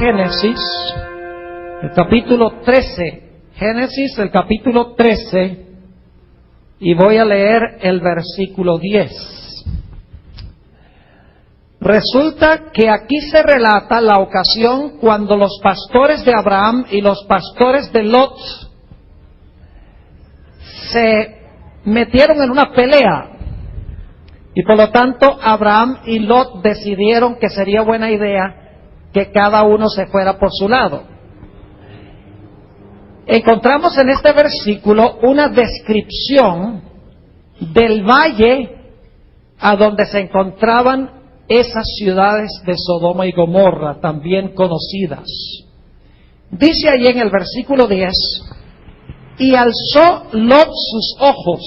Génesis, el capítulo 13. Génesis, el capítulo 13, y voy a leer el versículo 10. Resulta que aquí se relata la ocasión cuando los pastores de Abraham y los pastores de Lot se metieron en una pelea. Y por lo tanto Abraham y Lot decidieron que sería buena idea que cada uno se fuera por su lado. Encontramos en este versículo una descripción del valle a donde se encontraban esas ciudades de Sodoma y Gomorra, también conocidas. Dice allí en el versículo 10, y alzó Lot sus ojos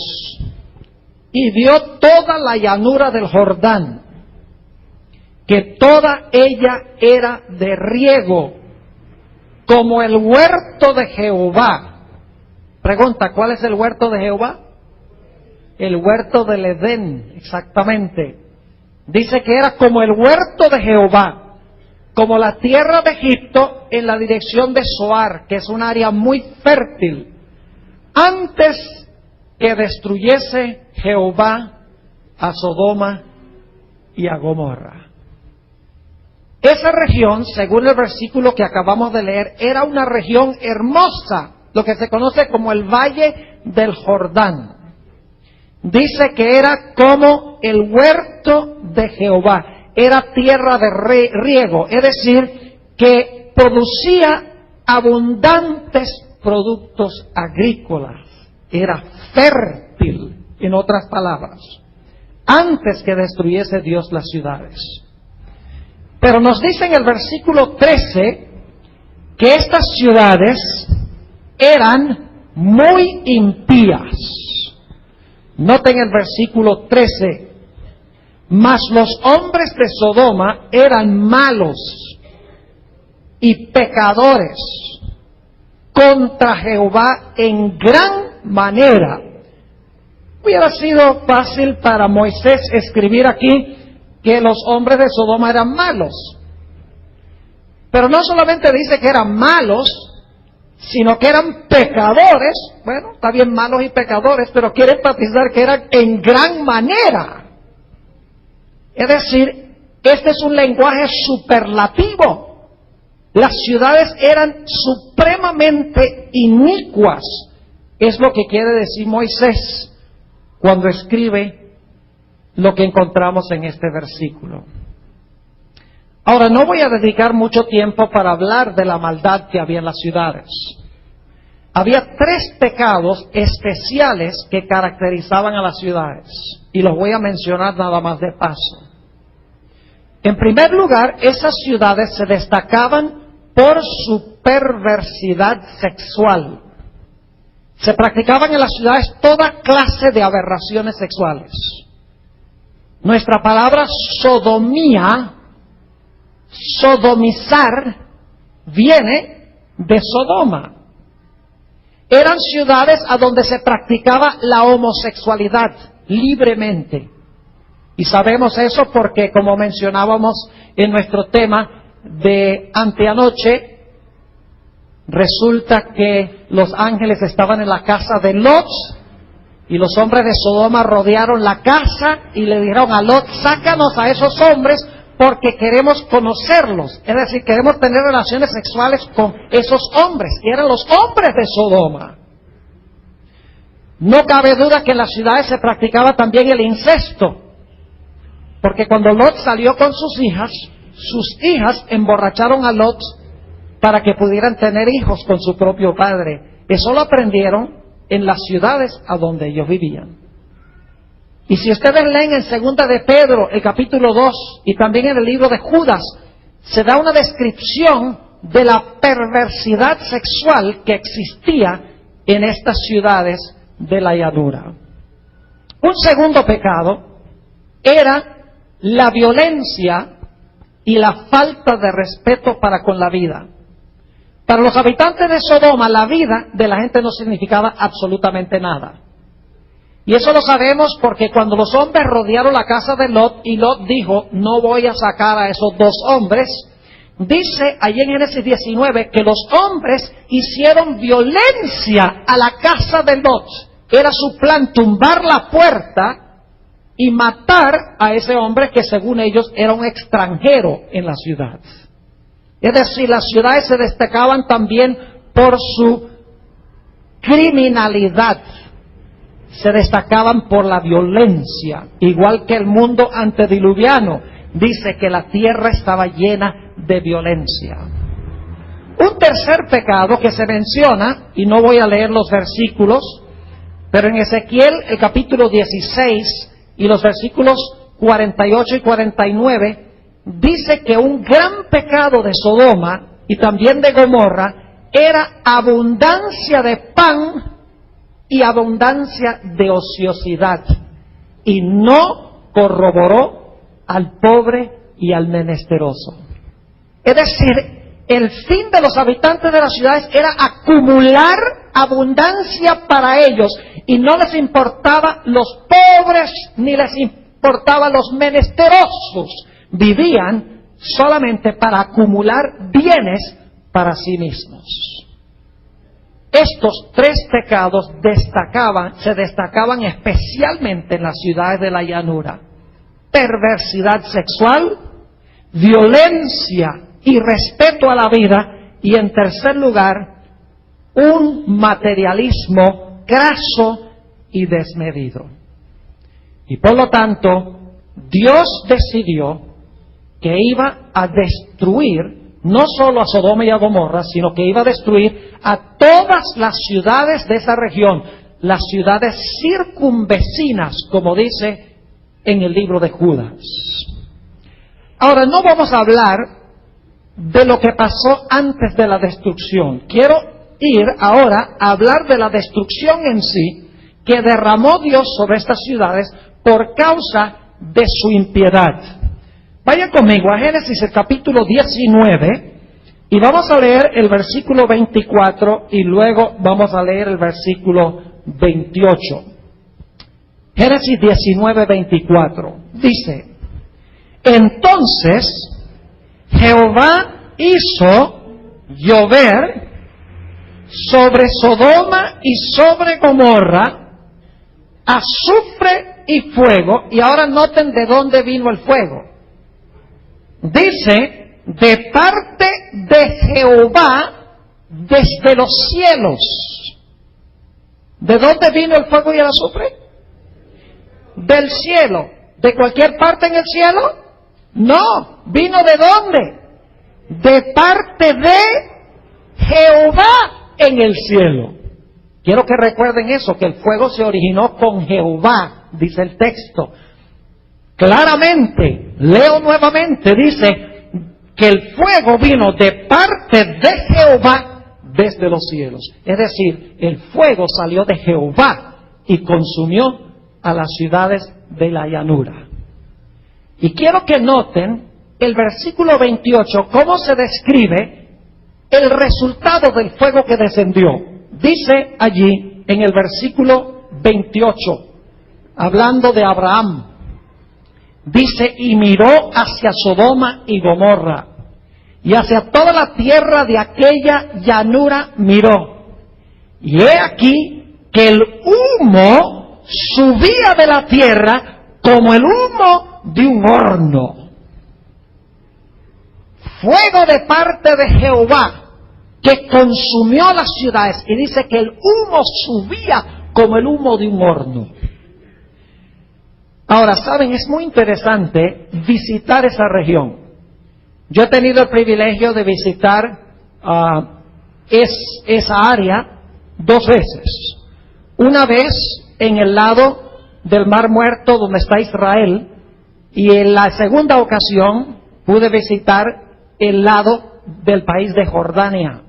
y vio toda la llanura del Jordán, que toda ella era de riego, como el huerto de Jehová. Pregunta, ¿cuál es el huerto de Jehová? El huerto del Edén, exactamente. Dice que era como el huerto de Jehová, como la tierra de Egipto en la dirección de Zoar, que es un área muy fértil, antes que destruyese Jehová a Sodoma y a Gomorra. Esa región, según el versículo que acabamos de leer, era una región hermosa, lo que se conoce como el Valle del Jordán. Dice que era como el huerto de Jehová, era tierra de riego, es decir, que producía abundantes productos agrícolas, era fértil, en otras palabras, antes que destruyese Dios las ciudades. Pero nos dice en el versículo 13 que estas ciudades eran muy impías. Noten el versículo 13, mas los hombres de Sodoma eran malos y pecadores contra Jehová en gran manera. Hubiera sido fácil para Moisés escribir aquí que los hombres de Sodoma eran malos. Pero no solamente dice que eran malos, sino que eran pecadores. Bueno, está bien, malos y pecadores, pero quiere enfatizar que eran en gran manera. Es decir, este es un lenguaje superlativo. Las ciudades eran supremamente inicuas. Es lo que quiere decir Moisés cuando escribe lo que encontramos en este versículo. Ahora, no voy a dedicar mucho tiempo para hablar de la maldad que había en las ciudades. Había 3 pecados especiales que caracterizaban a las ciudades, y los voy a mencionar nada más de paso. En primer lugar, esas ciudades se destacaban por su perversidad sexual. Se practicaban en las ciudades toda clase de aberraciones sexuales. Nuestra palabra sodomía, sodomizar, viene de Sodoma. Eran ciudades a donde se practicaba la homosexualidad libremente. Y sabemos eso porque, como mencionábamos en nuestro tema de anteanoche, resulta que los ángeles estaban en la casa de Lot, y los hombres de Sodoma rodearon la casa y le dijeron a Lot, sácanos a esos hombres porque queremos conocerlos. Es decir, queremos tener relaciones sexuales con esos hombres. Y eran los hombres de Sodoma. No cabe duda que en las ciudades se practicaba también el incesto. Porque cuando Lot salió con sus hijas emborracharon a Lot para que pudieran tener hijos con su propio padre. Eso lo aprendieron en las ciudades a donde ellos vivían. Y si ustedes leen en Segunda de Pedro, el capítulo 2, y también en el libro de Judas, se da una descripción de la perversidad sexual que existía en estas ciudades de la llanura. Un segundo pecado era la violencia y la falta de respeto para con la vida. Para los habitantes de Sodoma, la vida de la gente no significaba absolutamente nada. Y eso lo sabemos porque cuando los hombres rodearon la casa de Lot, y Lot dijo, no voy a sacar a esos 2 hombres, dice allí en Génesis 19 que los hombres hicieron violencia a la casa de Lot. Era su plan tumbar la puerta y matar a ese hombre que según ellos era un extranjero en la ciudad. Es decir, las ciudades se destacaban también por su criminalidad, se destacaban por la violencia, igual que el mundo antediluviano. Dice que la tierra estaba llena de violencia. Un tercer pecado que se menciona, y no voy a leer los versículos, pero en Ezequiel el capítulo 16 y los versículos 48 y 49, dice que un gran pecado de Sodoma y también de Gomorra era abundancia de pan y abundancia de ociosidad, y no corroboró al pobre y al menesteroso. Es decir, el fin de los habitantes de las ciudades era acumular abundancia para ellos, y no les importaba los pobres ni les importaba los menesterosos. Vivían solamente para acumular bienes para sí mismos. Estos tres pecados se destacaban especialmente en las ciudades de la llanura: perversidad sexual, violencia y respeto a la vida, y en tercer lugar, un materialismo graso y desmedido. Y por lo tanto, Dios decidió que iba a destruir no solo a Sodoma y a Gomorra, sino que iba a destruir a todas las ciudades de esa región, las ciudades circunvecinas, como dice en el libro de Judas. Ahora, no vamos a hablar de lo que pasó antes de la destrucción. Quiero ir ahora a hablar de la destrucción en sí que derramó Dios sobre estas ciudades por causa de su impiedad. Vayan conmigo a Génesis el capítulo 19 y vamos a leer el versículo 24 y luego vamos a leer el versículo 28. Génesis 19, 24. Dice: entonces Jehová hizo llover sobre Sodoma y sobre Gomorra azufre y fuego. Y ahora noten de dónde vino el fuego. Dice, de parte de Jehová desde los cielos. ¿De dónde vino el fuego y el azufre? Del cielo. ¿De cualquier parte en el cielo? No. ¿Vino de dónde? De parte de Jehová en el cielo. Quiero que recuerden eso, que el fuego se originó con Jehová, dice el texto. Claramente, leo nuevamente, dice que el fuego vino de parte de Jehová desde los cielos. Es decir, el fuego salió de Jehová y consumió a las ciudades de la llanura. Y quiero que noten el versículo 28, cómo se describe el resultado del fuego que descendió. Dice allí en el versículo 28, hablando de Abraham, dice: y miró hacia Sodoma y Gomorra, y hacia toda la tierra de aquella llanura miró. Y he aquí que el humo subía de la tierra como el humo de un horno. Fuego de parte de Jehová que consumió las ciudades, y dice que el humo subía como el humo de un horno. Ahora, saben, es muy interesante visitar esa región. Yo he tenido el privilegio de visitar esa área 2 veces. Una vez en el lado del Mar Muerto donde está Israel, y en la segunda ocasión pude visitar el lado del país de Jordania.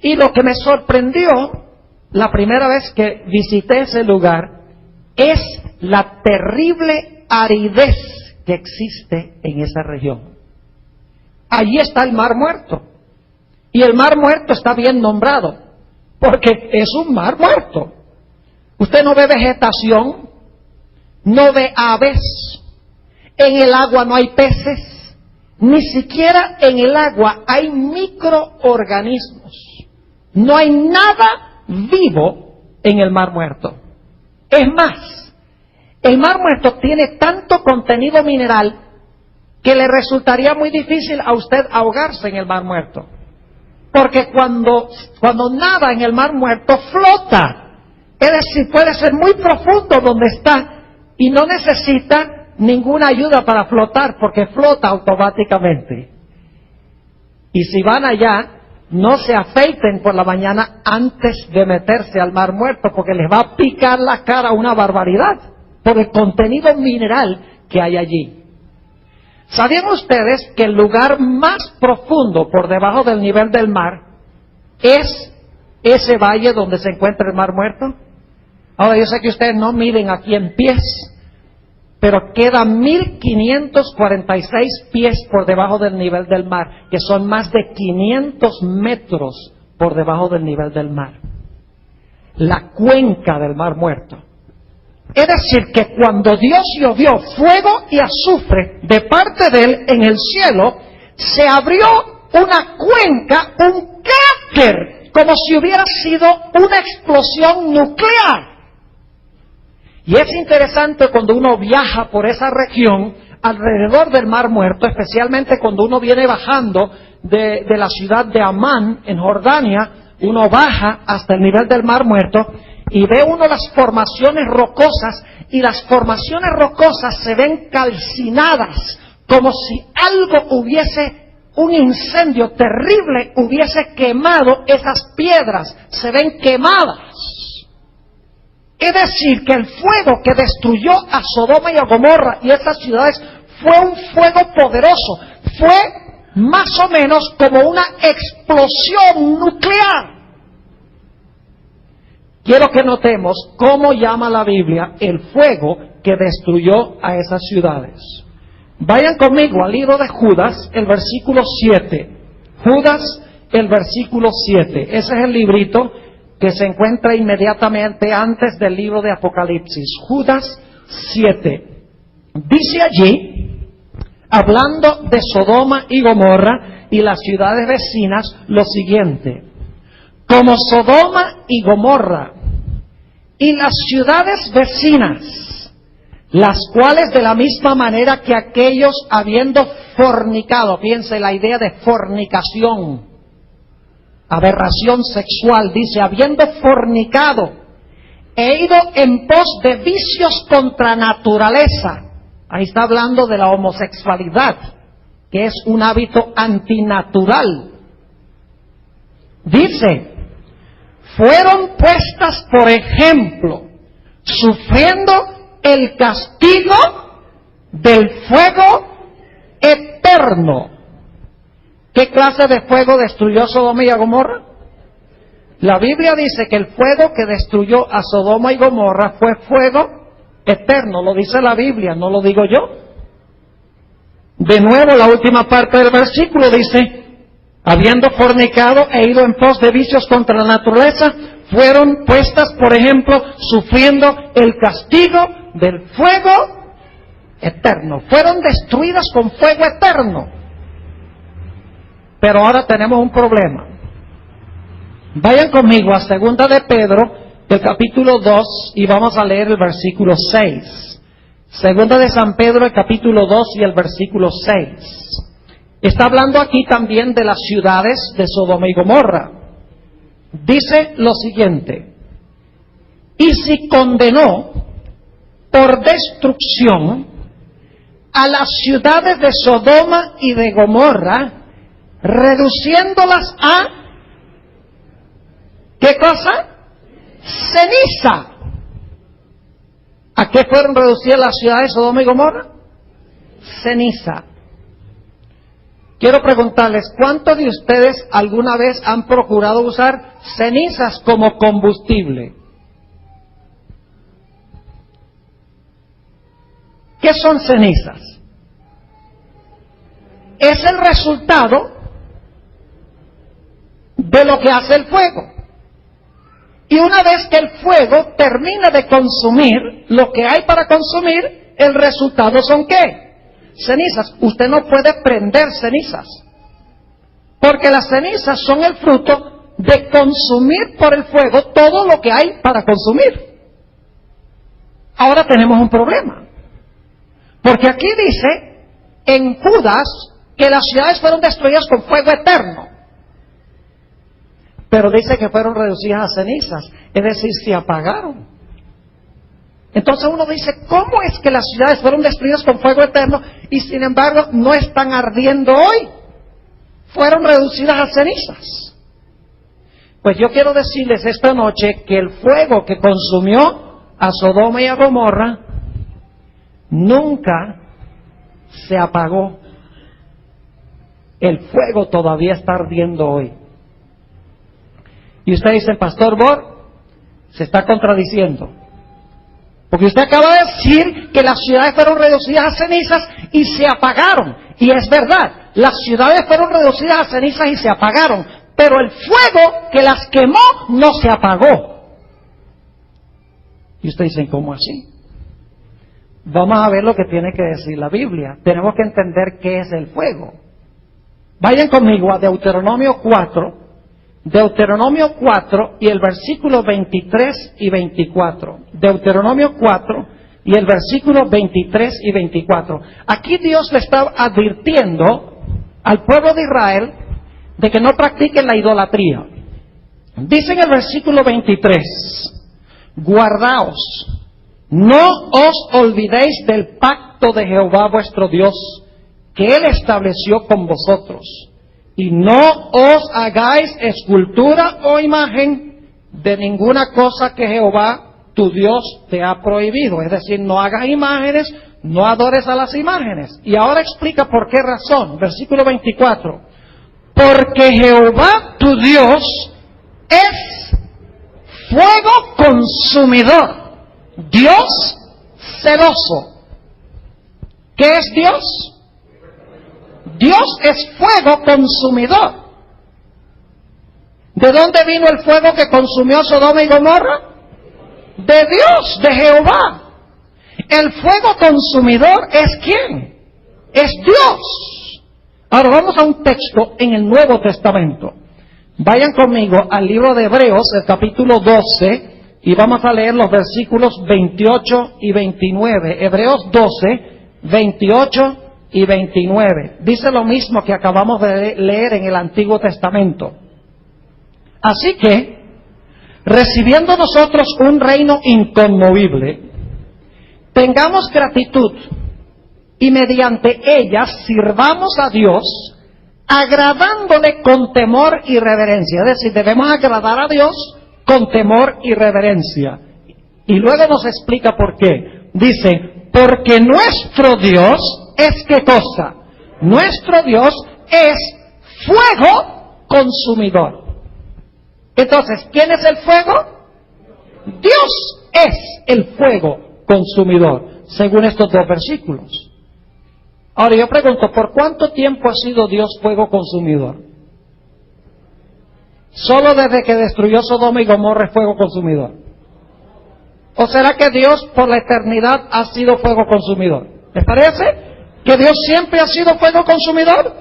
Y lo que me sorprendió la primera vez que visité ese lugar es la terrible aridez que existe en esa región. Allí está el Mar Muerto. Y el Mar Muerto está bien nombrado, porque es un mar muerto. Usted no ve vegetación, no ve aves, en el agua no hay peces, Ni siquiera en el agua hay microorganismos. No hay nada vivo en el Mar Muerto. Es más, el Mar Muerto tiene tanto contenido mineral que le resultaría muy difícil a usted ahogarse en el Mar Muerto. Porque cuando nada en el Mar Muerto flota. Es decir, puede ser muy profundo donde está y no necesita ninguna ayuda para flotar porque flota automáticamente. Y si van allá, no se afeiten por la mañana antes de meterse al Mar Muerto porque les va a picar la cara una barbaridad por el contenido mineral que hay allí. ¿Sabían ustedes que el lugar más profundo por debajo del nivel del mar es ese valle donde se encuentra el Mar Muerto? Ahora, yo sé que ustedes no miden aquí en pies, pero queda 1546 pies por debajo del nivel del mar, que son más de 500 metros por debajo del nivel del mar. La cuenca del Mar Muerto. Es decir, que cuando Dios llovió fuego y azufre de parte de Él en el cielo, se abrió una cuenca, un cráter, como si hubiera sido una explosión nuclear. Y es interesante cuando uno viaja por esa región, alrededor del Mar Muerto, especialmente cuando uno viene bajando de la ciudad de Amán, en Jordania, uno baja hasta el nivel del Mar Muerto y ve uno las formaciones rocosas, y las formaciones rocosas se ven calcinadas, como si un incendio terrible hubiese quemado esas piedras, se ven quemadas. Es decir, que el fuego que destruyó a Sodoma y a Gomorra y esas ciudades fue un fuego poderoso, fue más o menos como una explosión nuclear. Quiero que notemos cómo llama la Biblia el fuego que destruyó a esas ciudades. Vayan conmigo al libro de Judas, el versículo 7. Judas, el versículo 7. Ese es el librito que se encuentra inmediatamente antes del libro de Apocalipsis. Judas 7. Dice allí, hablando de Sodoma y Gomorra y las ciudades vecinas, lo siguiente: como Sodoma y Gomorra y las ciudades vecinas, las cuales de la misma manera que aquellos habiendo fornicado, fíjense la idea de fornicación, aberración sexual, dice, habiendo fornicado, he ido en pos de vicios contra naturaleza. Ahí está hablando de la homosexualidad, que es un hábito antinatural. Dice, fueron puestas por ejemplo, sufriendo el castigo del fuego eterno. ¿Qué clase de fuego destruyó Sodoma y a Gomorra? La Biblia dice que el fuego que destruyó a Sodoma y Gomorra fue fuego eterno. Lo dice la Biblia, no lo digo yo. De nuevo, la última parte del versículo dice, habiendo fornicado e ido en pos de vicios contra la naturaleza, fueron puestas, por ejemplo, sufriendo el castigo del fuego eterno. Fueron destruidas con fuego eterno. Pero ahora tenemos un problema. Vayan conmigo a 2 de Pedro, el capítulo 2, y vamos a leer el versículo 6. 2 de San Pedro, el capítulo 2 y el versículo 6. Está hablando aquí también de las ciudades de Sodoma y Gomorra. Dice lo siguiente: y si condenó por destrucción a las ciudades de Sodoma y de Gomorra, reduciéndolas a, ¿qué cosa? Ceniza. ¿A qué fueron reducidas las ciudades de Sodoma y Gomorra? Ceniza. Quiero preguntarles, ¿cuántos de ustedes alguna vez han procurado usar cenizas como combustible? ¿Qué son cenizas? Es el resultado de lo que hace el fuego. Y una vez que el fuego termina de consumir lo que hay para consumir, el resultado son ¿qué? cenizas. Usted no puede prender cenizas, porque las cenizas son el fruto de consumir por el fuego todo lo que hay para consumir. Ahora tenemos un problema, porque aquí dice en Judas que las ciudades fueron destruidas con fuego eterno, pero dice que fueron reducidas a cenizas, es decir, se apagaron. Entonces uno dice, ¿cómo es que las ciudades fueron destruidas con fuego eterno y sin embargo no están ardiendo hoy? Fueron reducidas a cenizas. Pues yo quiero decirles esta noche que el fuego que consumió a Sodoma y a Gomorra nunca se apagó. El fuego todavía está ardiendo hoy. Y usted dice, Pastor Bor, se está contradiciendo, porque usted acaba de decir que las ciudades fueron reducidas a cenizas y se apagaron. Y es verdad, las ciudades fueron reducidas a cenizas y se apagaron, pero el fuego que las quemó no se apagó. Y ustedes dicen, ¿cómo así? Vamos a ver lo que tiene que decir la Biblia. Tenemos que entender qué es el fuego. Vayan conmigo a Deuteronomio 4. Deuteronomio 4 y el versículo 23 y 24. Deuteronomio 4 y el versículo 23 y 24. Aquí Dios le está advirtiendo al pueblo de Israel de que no practiquen la idolatría. Dice en el versículo 23, guardaos, no os olvidéis del pacto de Jehová vuestro Dios, que Él estableció con vosotros, y no os hagáis escultura o imagen de ninguna cosa que Jehová tu Dios te ha prohibido. Es decir, no hagas imágenes, no adores a las imágenes. Y ahora explica por qué razón. Versículo 24. Porque Jehová tu Dios es fuego consumidor, Dios celoso. ¿Qué es Dios? Dios es fuego consumidor. ¿De dónde vino el fuego que consumió Sodoma y Gomorra? De Dios, de Jehová. El fuego consumidor es ¿quién? Es Dios. Ahora vamos a un texto en el Nuevo Testamento. Vayan conmigo al libro de Hebreos, el capítulo 12, y vamos a leer los versículos 28 y 29. Hebreos 12, 28 y 29. Dice lo mismo que acabamos de leer en el Antiguo Testamento. Así que, recibiendo nosotros un reino inconmovible, tengamos gratitud y mediante ella sirvamos a Dios, agradándole con temor y reverencia. Es decir, debemos agradar a Dios con temor y reverencia. Y luego nos explica por qué. Dice, porque nuestro Dios es ¿qué cosa? Nuestro Dios es fuego consumidor. Entonces, ¿quién es el fuego? Dios es el fuego consumidor, según estos dos versículos. Ahora yo pregunto, ¿por cuánto tiempo ha sido Dios fuego consumidor? ¿Solo desde que destruyó Sodoma y Gomorra es fuego consumidor? ¿O será que Dios por la eternidad ha sido fuego consumidor? ¿Les parece que Dios siempre ha sido fuego consumidor?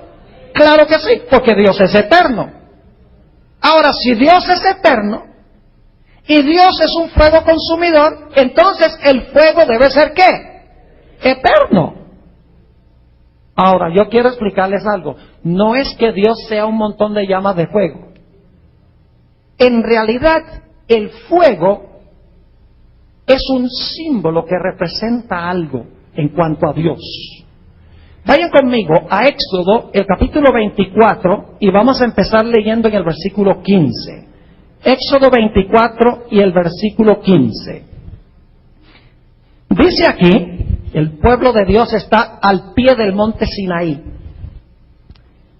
Claro que sí, porque Dios es eterno. Ahora, si Dios es eterno y Dios es un fuego consumidor, entonces el fuego debe ser ¿qué? Eterno. Ahora, yo quiero explicarles algo. No es que Dios sea un montón de llamas de fuego. En realidad, el fuego es un símbolo que representa algo en cuanto a Dios. Vayan conmigo a Éxodo, el capítulo 24, y vamos a empezar leyendo en el versículo 15. Éxodo 24 y el versículo 15. Dice aquí, el pueblo de Dios está al pie del monte Sinaí.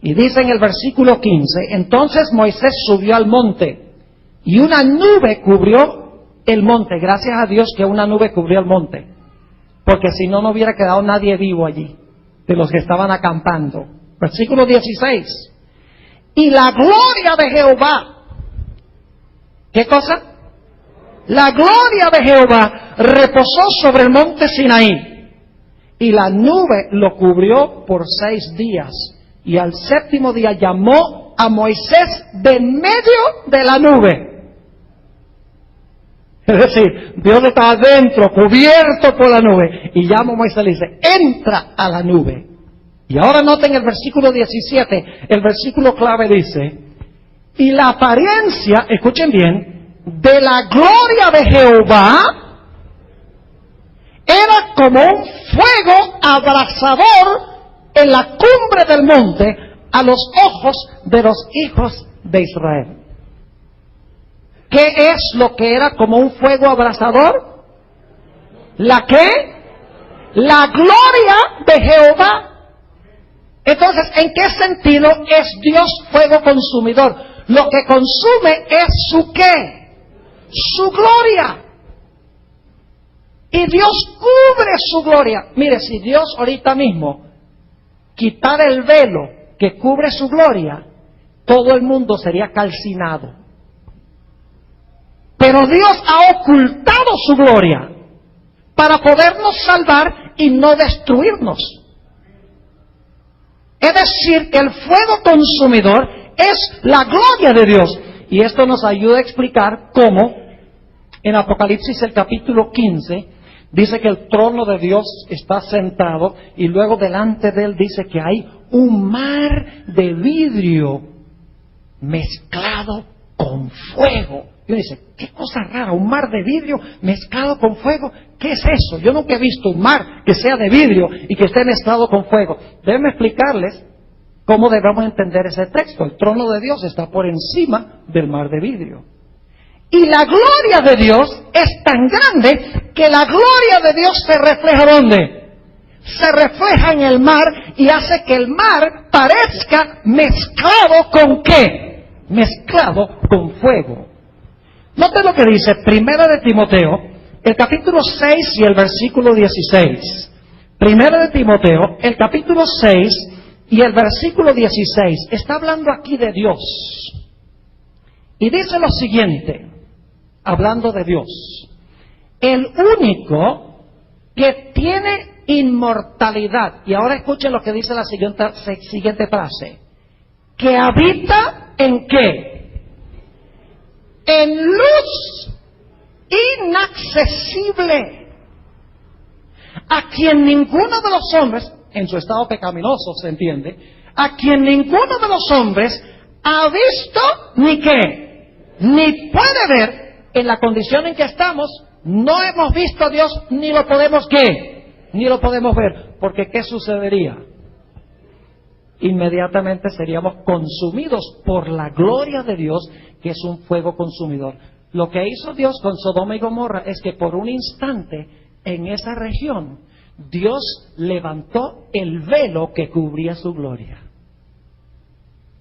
Y dice en el versículo 15, entonces Moisés subió al monte, y una nube cubrió el monte. Gracias a Dios que una nube cubrió el monte, porque si no, no hubiera quedado nadie vivo allí, de los que estaban acampando. Versículo 16. Y la gloria de Jehová, ¿qué cosa? La gloria de Jehová reposó sobre el monte Sinaí. y la nube lo cubrió por 6 días. Y al 7º día llamó a Moisés de en medio de la nube. Es decir, Dios estaba dentro, cubierto por la nube, y llama a Moisés y le dice, entra a la nube. Y ahora noten el versículo 17, el versículo clave dice, y la apariencia, escuchen bien, de la gloria de Jehová era como un fuego abrasador en la cumbre del monte a los ojos de los hijos de Israel. ¿Qué es lo que era como un fuego abrasador? ¿La qué? La gloria de Jehová. Entonces, ¿en qué sentido es Dios fuego consumidor? Lo que consume es su ¿qué? Su gloria. Y Dios cubre su gloria. Mire, si Dios ahorita mismo quitara el velo que cubre su gloria, todo el mundo sería calcinado. Pero Dios ha ocultado su gloria para podernos salvar y no destruirnos. Es decir, que el fuego consumidor es la gloria de Dios. Y esto nos ayuda a explicar cómo en Apocalipsis el capítulo 15 dice que el trono de Dios está sentado y luego delante de él dice que hay un mar de vidrio mezclado con fuego. Y uno dice, qué cosa rara, un mar de vidrio mezclado con fuego. ¿Qué es eso? Yo nunca he visto un mar que sea de vidrio y que esté mezclado con fuego. Déjenme explicarles cómo debemos entender ese texto. El trono de Dios está por encima del mar de vidrio. Y la gloria de Dios es tan grande que la gloria de Dios se refleja ¿dónde? Se refleja en el mar y hace que el mar parezca mezclado ¿con qué? Mezclado con fuego. Note lo que dice Primera de Timoteo, el capítulo 6 y el versículo 16. Primera de Timoteo, el capítulo 6 y el versículo 16. Está hablando aquí de Dios. Y dice lo siguiente, hablando de Dios. El único que tiene inmortalidad. Y ahora escuchen lo que dice la siguiente frase. Que habita ¿en qué? En luz inaccesible, a quien ninguno de los hombres, en su estado pecaminoso se entiende, a quien ninguno de los hombres ha visto ni qué, ni puede ver. En la condición en que estamos, no hemos visto a Dios ni lo podemos ¿qué? Ni lo podemos ver, porque ¿qué sucedería? Inmediatamente seríamos consumidos por la gloria de Dios, que es un fuego consumidor. Lo que hizo Dios con Sodoma y Gomorra es que por un instante en esa región Dios levantó el velo que cubría su gloria.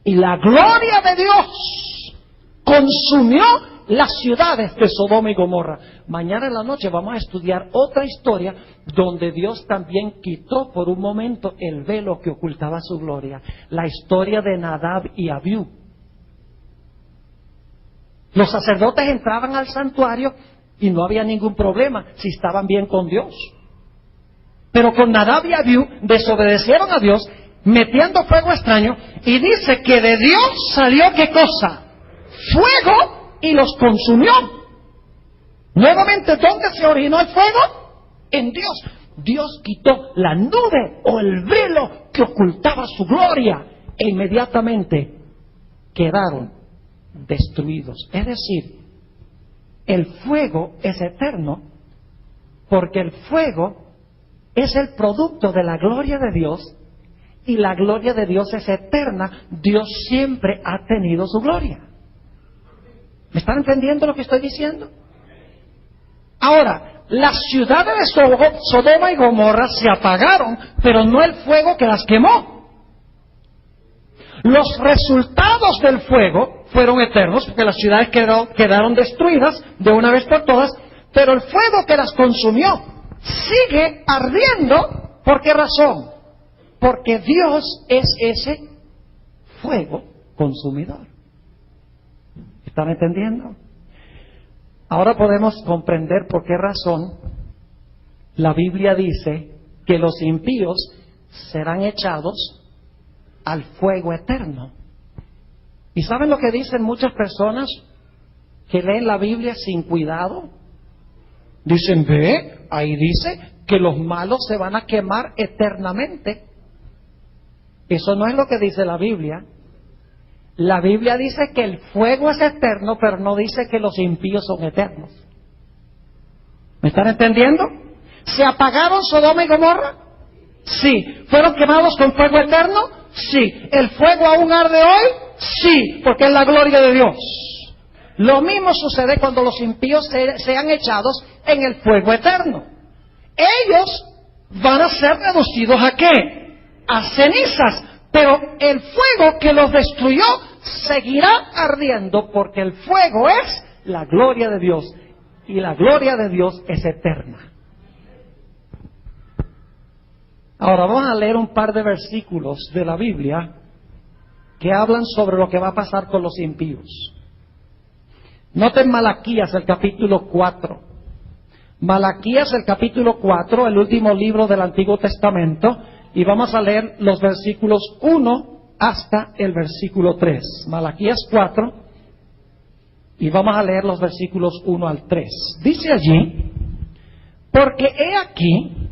Y la gloria de Dios consumió las ciudades de Sodoma y Gomorra. Mañana en la noche vamos a estudiar otra historia donde Dios también quitó por un momento el velo que ocultaba su gloria. La historia de Nadab y Abiú. Los sacerdotes entraban al santuario y no había ningún problema si estaban bien con Dios. Pero con Nadab y Abiú desobedecieron a Dios metiendo fuego extraño y dice que de Dios salió ¿qué cosa? Fuego y los consumió. Nuevamente, ¿dónde se originó el fuego? En Dios. Dios quitó la nube o el velo que ocultaba su gloria e inmediatamente quedaron destruidos. Es decir, el fuego es eterno porque el fuego es el producto de la gloria de Dios y la gloria de Dios es eterna. Dios siempre ha tenido su gloria. ¿Me están entendiendo lo que estoy diciendo? Ahora, las ciudades de Sodoma y Gomorra se apagaron, pero no el fuego que las quemó. Los resultados del fuego fueron eternos, porque las ciudades quedaron destruidas de una vez por todas, pero el fuego que las consumió sigue ardiendo. ¿Por qué razón? Porque Dios es ese fuego consumidor. ¿Están entendiendo? Ahora podemos comprender por qué razón la Biblia dice, que los impíos serán echados al fuego eterno. ¿Y saben lo que dicen muchas personas que leen la Biblia sin cuidado? Dicen, ve, ahí dice que los malos se van a quemar eternamente. Eso no es lo que dice la Biblia. La Biblia dice que el fuego es eterno, pero no dice que los impíos son eternos. ¿Me están entendiendo? ¿Se apagaron Sodoma y Gomorra? Sí. ¿Fueron quemados con fuego eterno? Sí. ¿El fuego aún arde hoy? Sí, porque es la gloria de Dios. Lo mismo sucede cuando los impíos sean echados en el fuego eterno. Ellos van a ser reducidos ¿a qué? A cenizas. Pero el fuego que los destruyó seguirá ardiendo, porque el fuego es la gloria de Dios. Y la gloria de Dios es eterna. Ahora vamos a leer un par de versículos de la Biblia que hablan sobre lo que va a pasar con los impíos. Noten Malaquías, el capítulo 4. Malaquías, el capítulo 4, el último libro del Antiguo Testamento, y vamos a leer los versículos 1 hasta el versículo 3. Malaquías 4, y vamos a leer los versículos 1 al 3. Dice allí, porque he aquí,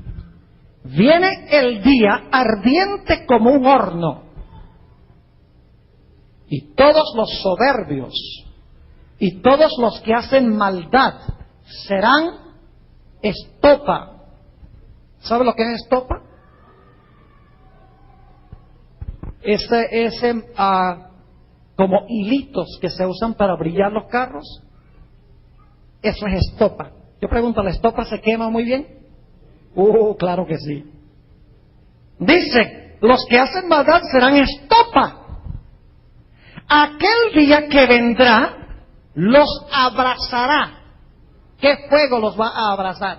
viene el día ardiente como un horno, y todos los soberbios y todos los que hacen maldad serán estopa. ¿Sabe lo que es estopa? Como hilitos que se usan para brillar los carros. Eso es estopa. Yo pregunto, ¿la estopa se quema muy bien? Claro que sí. Dice, los que hacen maldad serán estopa. Aquel día que vendrá los abrazará. ¿Qué fuego los va a abrazar?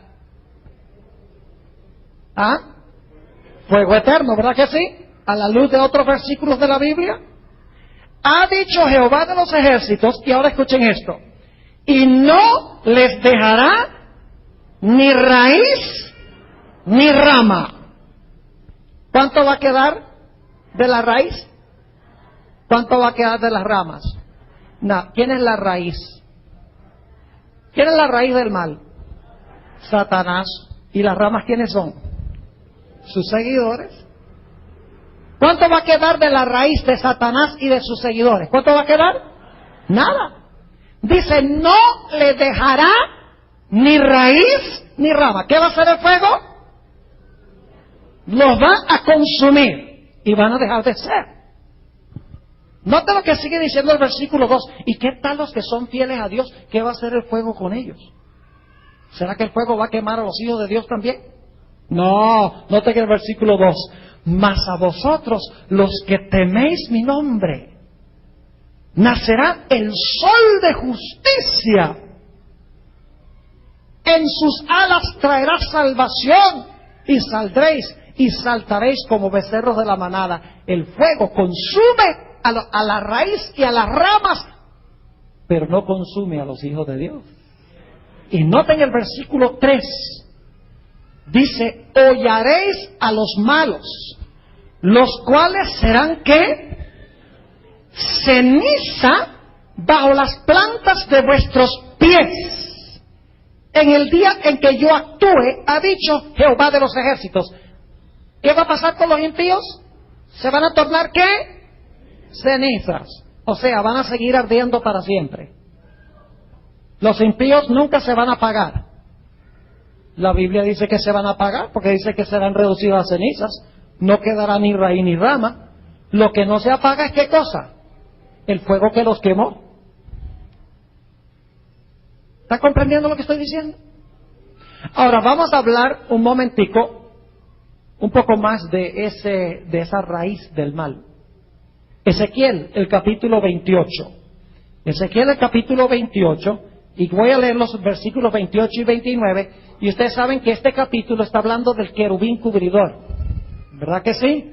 ¿Ah? Fuego eterno, ¿verdad que sí? A la luz de otros versículos de la Biblia. Ha dicho Jehová de los ejércitos, y ahora escuchen esto, y no les dejará ni raíz ni rama. ¿Cuánto va a quedar de la raíz? ¿Cuánto va a quedar de las ramas? No. ¿Quién es la raíz? ¿Quién es la raíz del mal? Satanás. ¿Y las ramas quiénes son? Sus seguidores. ¿Cuánto va a quedar de la raíz de Satanás y de sus seguidores? ¿Cuánto va a quedar? Nada. Dice, no le dejará ni raíz ni rama. ¿Qué va a hacer el fuego? Los va a consumir y van a dejar de ser. Nota lo que sigue diciendo el versículo 2. ¿Y qué tal los que son fieles a Dios? ¿Qué va a hacer el fuego con ellos? ¿Será que el fuego va a quemar a los hijos de Dios también? No, note que el versículo 2. Mas a vosotros, los que teméis mi nombre, nacerá el sol de justicia. En sus alas traerá salvación, y saldréis y saltaréis como becerros de la manada. El fuego consume a la raíz y a las ramas, pero no consume a los hijos de Dios. Y noten el versículo 3. Dice, hollaréis a los malos, los cuales serán ¿qué? Ceniza bajo las plantas de vuestros pies. En el día en que yo actúe, ha dicho Jehová de los ejércitos. ¿Qué va a pasar con los impíos? ¿Se van a tornar qué? Cenizas. O sea, van a seguir ardiendo para siempre. Los impíos nunca se van a apagar. La Biblia dice que se van a apagar porque dice que serán reducidos a cenizas. No quedará ni raíz ni rama. Lo que no se apaga es ¿qué cosa? El fuego que los quemó. ¿Está comprendiendo lo que estoy diciendo? Ahora vamos a hablar un momentico, un poco más de esa raíz del mal. Ezequiel, el capítulo 28. Ezequiel, el capítulo 28, y voy a leer los versículos 28 y 29, y ustedes saben que este capítulo está hablando del querubín cubridor. ¿Verdad que sí?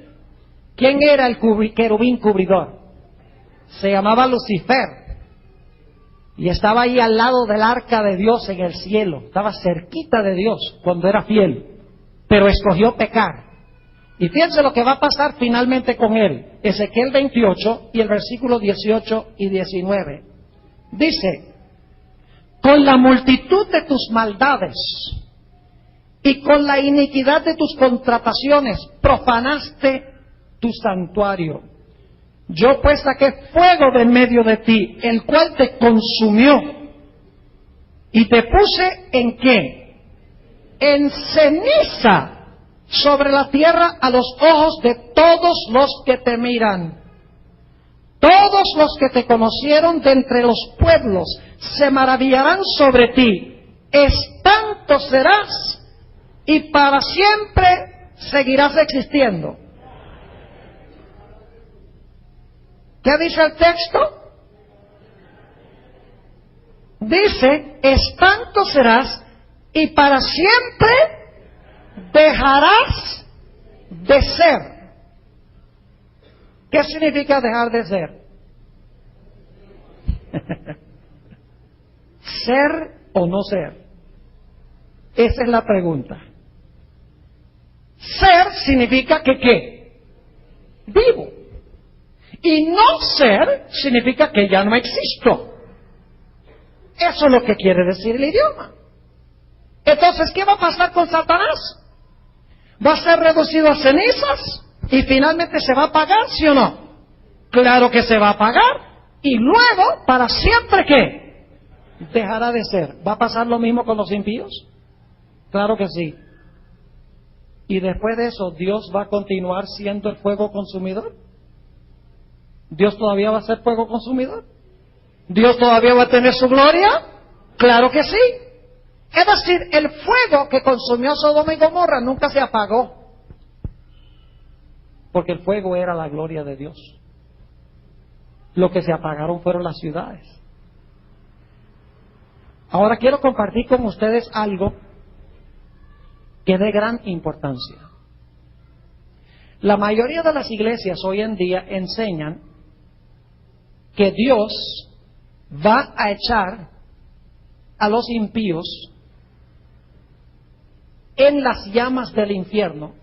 ¿Quién era el querubín cubridor? Se llamaba Lucifer. Y estaba ahí al lado del arca de Dios en el cielo. Estaba cerquita de Dios cuando era fiel. pero escogió pecar. Y fíjense lo que va a pasar finalmente con él. Ezequiel 28 y el versículo 18 y 19. Dice: con la multitud de tus maldades y con la iniquidad de tus contrataciones profanaste tu santuario. Yo pues saqué fuego de en medio de ti, el cual te consumió. Y te puse ¿en qué? En ceniza sobre la tierra a los ojos de todos los que te miran. Todos los que te conocieron de entre los pueblos se maravillarán sobre ti. Espanto serás y para siempre seguirás existiendo. ¿Qué dice el texto? Dice, espanto serás y para siempre dejarás de ser. ¿Qué significa dejar de ser? ¿Ser o no ser? Esa es la pregunta. Ser significa que ¿qué? Vivo. Y no ser significa que ya no existo. Eso es lo que quiere decir el idioma. Entonces, ¿qué va a pasar con Satanás? ¿Va a ser reducido a cenizas y finalmente se va a apagar, sí o no? Claro que se va a apagar. Y luego, para siempre, ¿qué? Dejará de ser. ¿Va a pasar lo mismo con los impíos? Claro que sí. Y después de eso, ¿Dios va a continuar siendo el fuego consumidor? ¿Dios todavía va a ser fuego consumidor? ¿Dios todavía va a tener su gloria? Claro que sí. Es decir, el fuego que consumió Sodoma y Gomorra nunca se apagó. Porque el fuego era la gloria de Dios. Lo que se apagaron fueron las ciudades. Ahora quiero compartir con ustedes algo que es de gran importancia. La mayoría de las iglesias hoy en día enseñan que Dios va a echar a los impíos en las llamas del infierno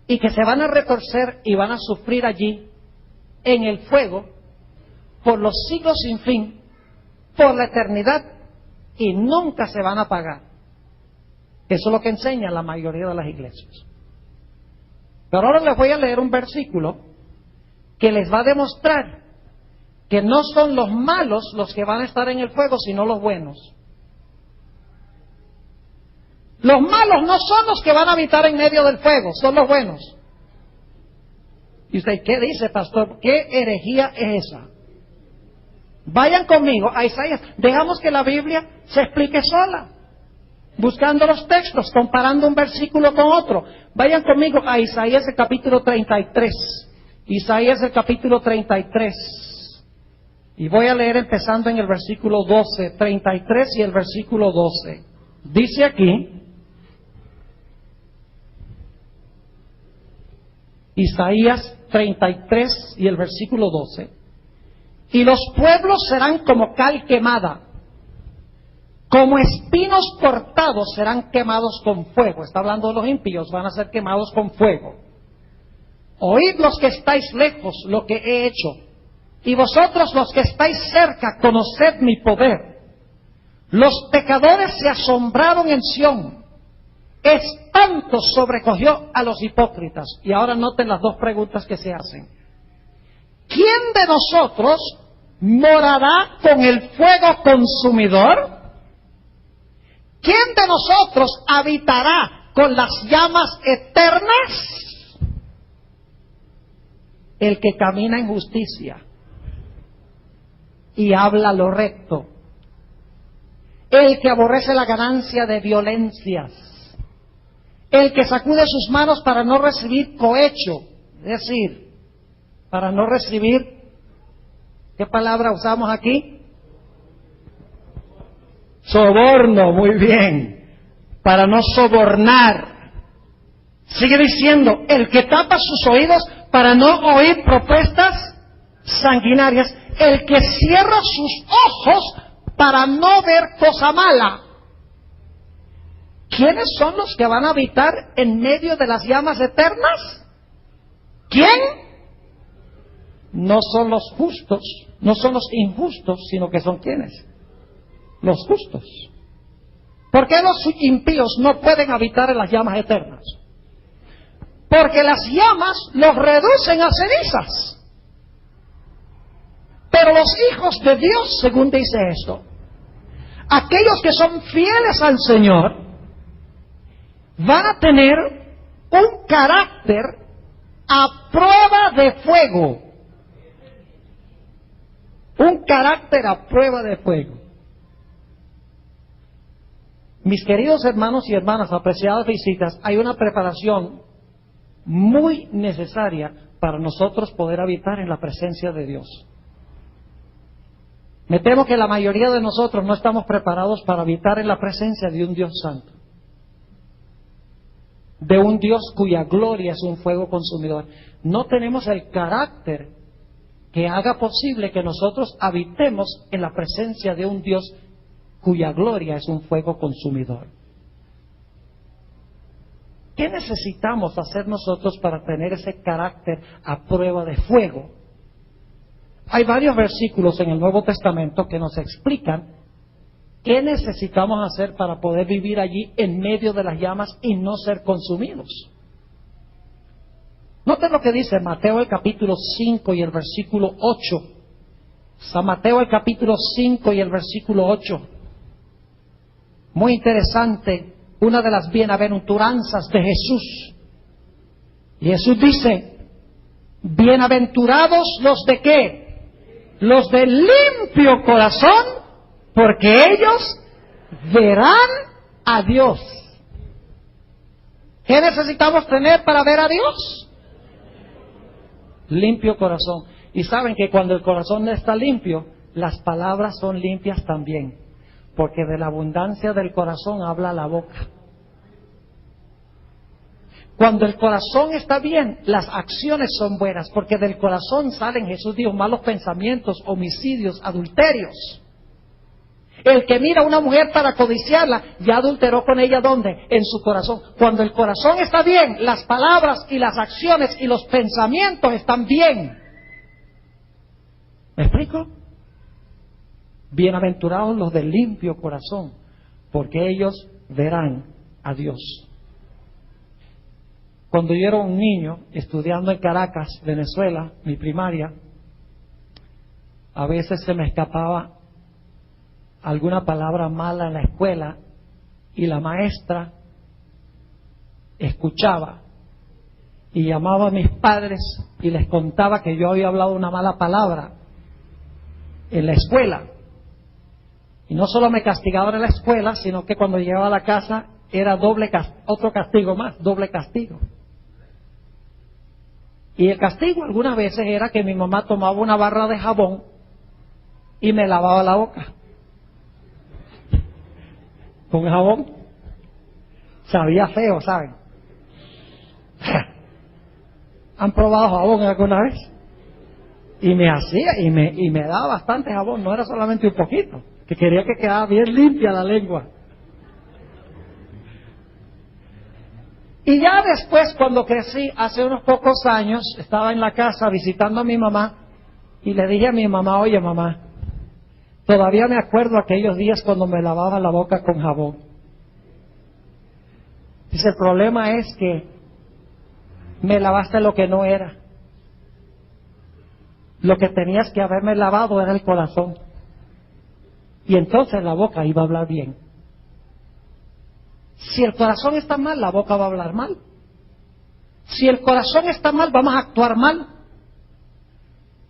y que se van a retorcer y van a sufrir allí en el fuego por los siglos sin fin, por la eternidad, y nunca se van a apagar. Eso es lo que enseña la mayoría de las iglesias. Pero ahora les voy a leer un versículo que les va a demostrar que no son los malos los que van a estar en el fuego, sino los buenos. Los malos no son los que van a habitar en medio del fuego, son los buenos. Y usted, ¿qué dice, pastor? ¿Qué herejía es esa? Vayan conmigo a Isaías. Dejamos que la Biblia se explique sola, buscando los textos, comparando un versículo con otro. Vayan conmigo a Isaías el capítulo 33. Isaías el capítulo 33. Y voy a leer empezando en el versículo 12, 33 y el versículo 12. Dice aquí, Isaías 33 y el versículo 12. Y los pueblos serán como cal quemada, como espinos cortados serán quemados con fuego. Está hablando de los impíos, van a ser quemados con fuego. Oíd los que estáis lejos lo que he hecho, y vosotros los que estáis cerca, conoced mi poder. Los pecadores se asombraron en Sión, espanto sobrecogió a los hipócritas. Y ahora noten las dos preguntas que se hacen. ¿Quién de nosotros morará con el fuego consumidor? ¿Quién de nosotros habitará con las llamas eternas? El que camina en justicia y habla lo recto, el que aborrece la ganancia de violencias, el que sacude sus manos para no recibir cohecho, es decir, para no recibir, ¿qué palabra usamos aquí? Soborno, muy bien, para no sobornar. Sigue diciendo, el que tapa sus oídos para no oír propuestas sanguinarias, el que cierra sus ojos para no ver cosa mala. ¿quiénes son los que van a habitar en medio de las llamas eternas? ¿Quién? No son los justos, no son los injustos, sino que son ¿quiénes? Los justos. ¿Por qué los impíos no pueden habitar en las llamas eternas? Porque las llamas los reducen a cenizas. Pero los hijos de Dios, según dice esto, aquellos que son fieles al Señor, van a tener un carácter a prueba de fuego. Un carácter a prueba de fuego. Mis queridos hermanos y hermanas, apreciadas visitas, hay una preparación muy necesaria para nosotros poder habitar en la presencia de Dios. Me temo que la mayoría de nosotros no estamos preparados para habitar en la presencia de un Dios santo, de un Dios cuya gloria es un fuego consumidor. No tenemos el carácter que haga posible que nosotros habitemos en la presencia de un Dios cuya gloria es un fuego consumidor. ¿Qué necesitamos hacer nosotros para tener ese carácter a prueba de fuego? Hay varios versículos en el Nuevo Testamento que nos explican qué necesitamos hacer para poder vivir allí en medio de las llamas y no ser consumidos. Noten lo que dice Mateo el capítulo 5 y el versículo 8. San Mateo el capítulo 5 y el versículo 8. Muy interesante, una de las bienaventuranzas de Jesús. Y Jesús dice, bienaventurados los de ¿qué? Los de limpio corazón, porque ellos verán a Dios. ¿Qué necesitamos tener para ver a Dios? Limpio corazón. Y saben que cuando el corazón no está limpio, las palabras son limpias también, porque de la abundancia del corazón habla la boca. Cuando el corazón está bien, las acciones son buenas, porque del corazón salen, Jesús dijo, malos pensamientos, homicidios, adulterios. El que mira a una mujer para codiciarla, ya adulteró con ella, ¿dónde? En su corazón. Cuando el corazón está bien, las palabras y las acciones y los pensamientos están bien. ¿Me explico? Bienaventurados los de limpio corazón, porque ellos verán a Dios. Cuando yo era un niño, estudiando en Caracas, Venezuela, mi primaria, a veces se me escapaba alguna palabra mala en la escuela y la maestra escuchaba y llamaba a mis padres y les contaba que yo había hablado una mala palabra en la escuela. Y no solo me castigaban en la escuela, sino que cuando llegaba a la casa era otro castigo más, doble castigo. Y el castigo algunas veces era que mi mamá tomaba una barra de jabón y me lavaba la boca con jabón. Sabía feo, ¿saben? ¿Han probado jabón alguna vez? Y me hacía, y me daba bastante jabón, no era solamente un poquito, que quería que quedara bien limpia la lengua. Y ya después, cuando crecí, hace unos pocos años, estaba en la casa visitando a mi mamá y le dije a mi mamá, oye mamá, todavía me acuerdo aquellos días cuando me lavaba la boca con jabón. Dice, el problema es que me lavaste lo que no era. Lo que tenías que haberme lavado era el corazón. Y entonces la boca iba a hablar bien. Si el corazón está mal, la boca va a hablar mal. Si el corazón está mal, vamos a actuar mal.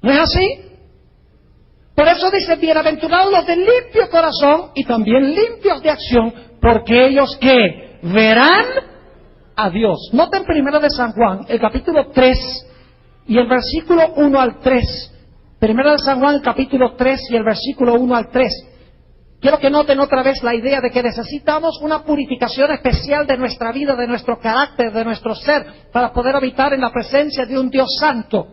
¿No es así? Por eso dice, bienaventurados los de limpio corazón y también limpios de acción, porque ellos ¿qué? Verán a Dios. Noten primero de San Juan, el capítulo 3 y el versículo 1 al 3. Primero de San Juan, el capítulo 3 y el versículo 1 al 3. Quiero que noten otra vez la idea de que necesitamos una purificación especial de nuestra vida, de nuestro carácter, de nuestro ser, para poder habitar en la presencia de un Dios santo.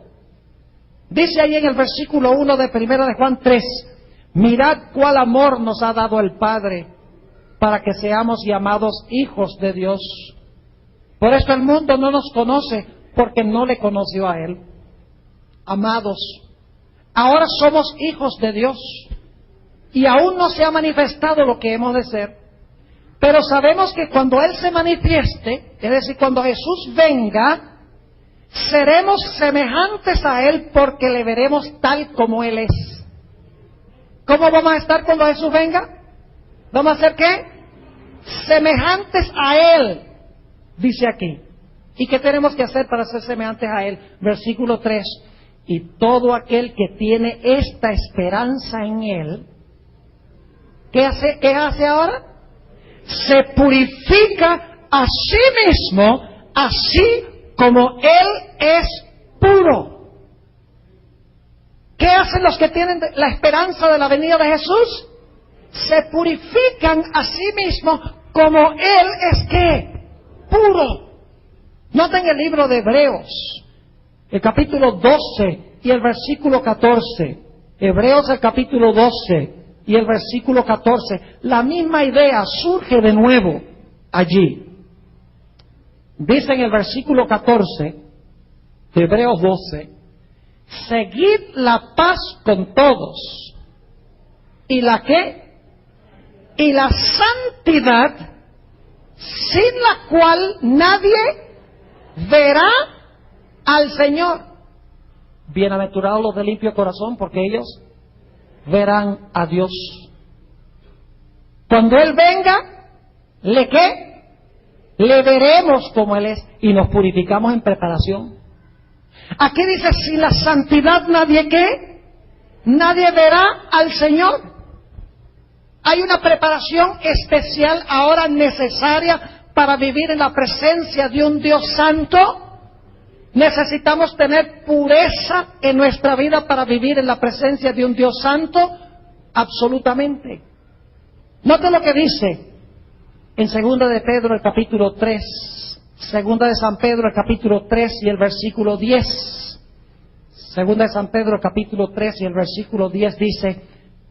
Dice ahí en el versículo 1 de Primera de Juan 3, mirad cuál amor nos ha dado el Padre, para que seamos llamados hijos de Dios. Por eso el mundo no nos conoce, porque no le conoció a Él. Amados, ahora somos hijos de Dios y aún no se ha manifestado lo que hemos de ser. Pero sabemos que cuando Él se manifieste, es decir, cuando Jesús venga, seremos semejantes a Él porque le veremos tal como Él es. ¿Cómo vamos a estar cuando Jesús venga? ¿Vamos a ser qué? Semejantes a Él, dice aquí. ¿Y qué tenemos que hacer para ser semejantes a Él? Versículo 3. Y todo aquel que tiene esta esperanza en Él, ¿qué hace ahora? Se purifica a sí mismo, así como Él es puro. ¿Qué hacen los que tienen la esperanza de la venida de Jesús? Se purifican a sí mismos como Él es ¿qué? Puro. Noten el libro de Hebreos, el capítulo 12 y el versículo 14. Hebreos el capítulo 12 y el versículo 14. La misma idea surge de nuevo allí. Dice en el versículo 14 de Hebreos 12, seguid la paz con todos. ¿Y la qué? Y la santidad, sin la cual nadie verá al Señor. Bienaventurados los de limpio corazón, porque ellos verán a Dios. Cuando Él venga, ¿le qué? Le veremos como Él es y nos purificamos en preparación. Aquí dice, sin la santidad nadie ¿qué? Nadie verá al Señor. Hay una preparación especial ahora necesaria para vivir en la presencia de un Dios santo. Necesitamos tener pureza en nuestra vida para vivir en la presencia de un Dios santo. Absolutamente. Note lo que dice en Segunda de Pedro el capítulo 3. Segunda de San Pedro el capítulo 3 y el versículo 10. Segunda de San Pedro el capítulo 3 y el versículo 10 dice: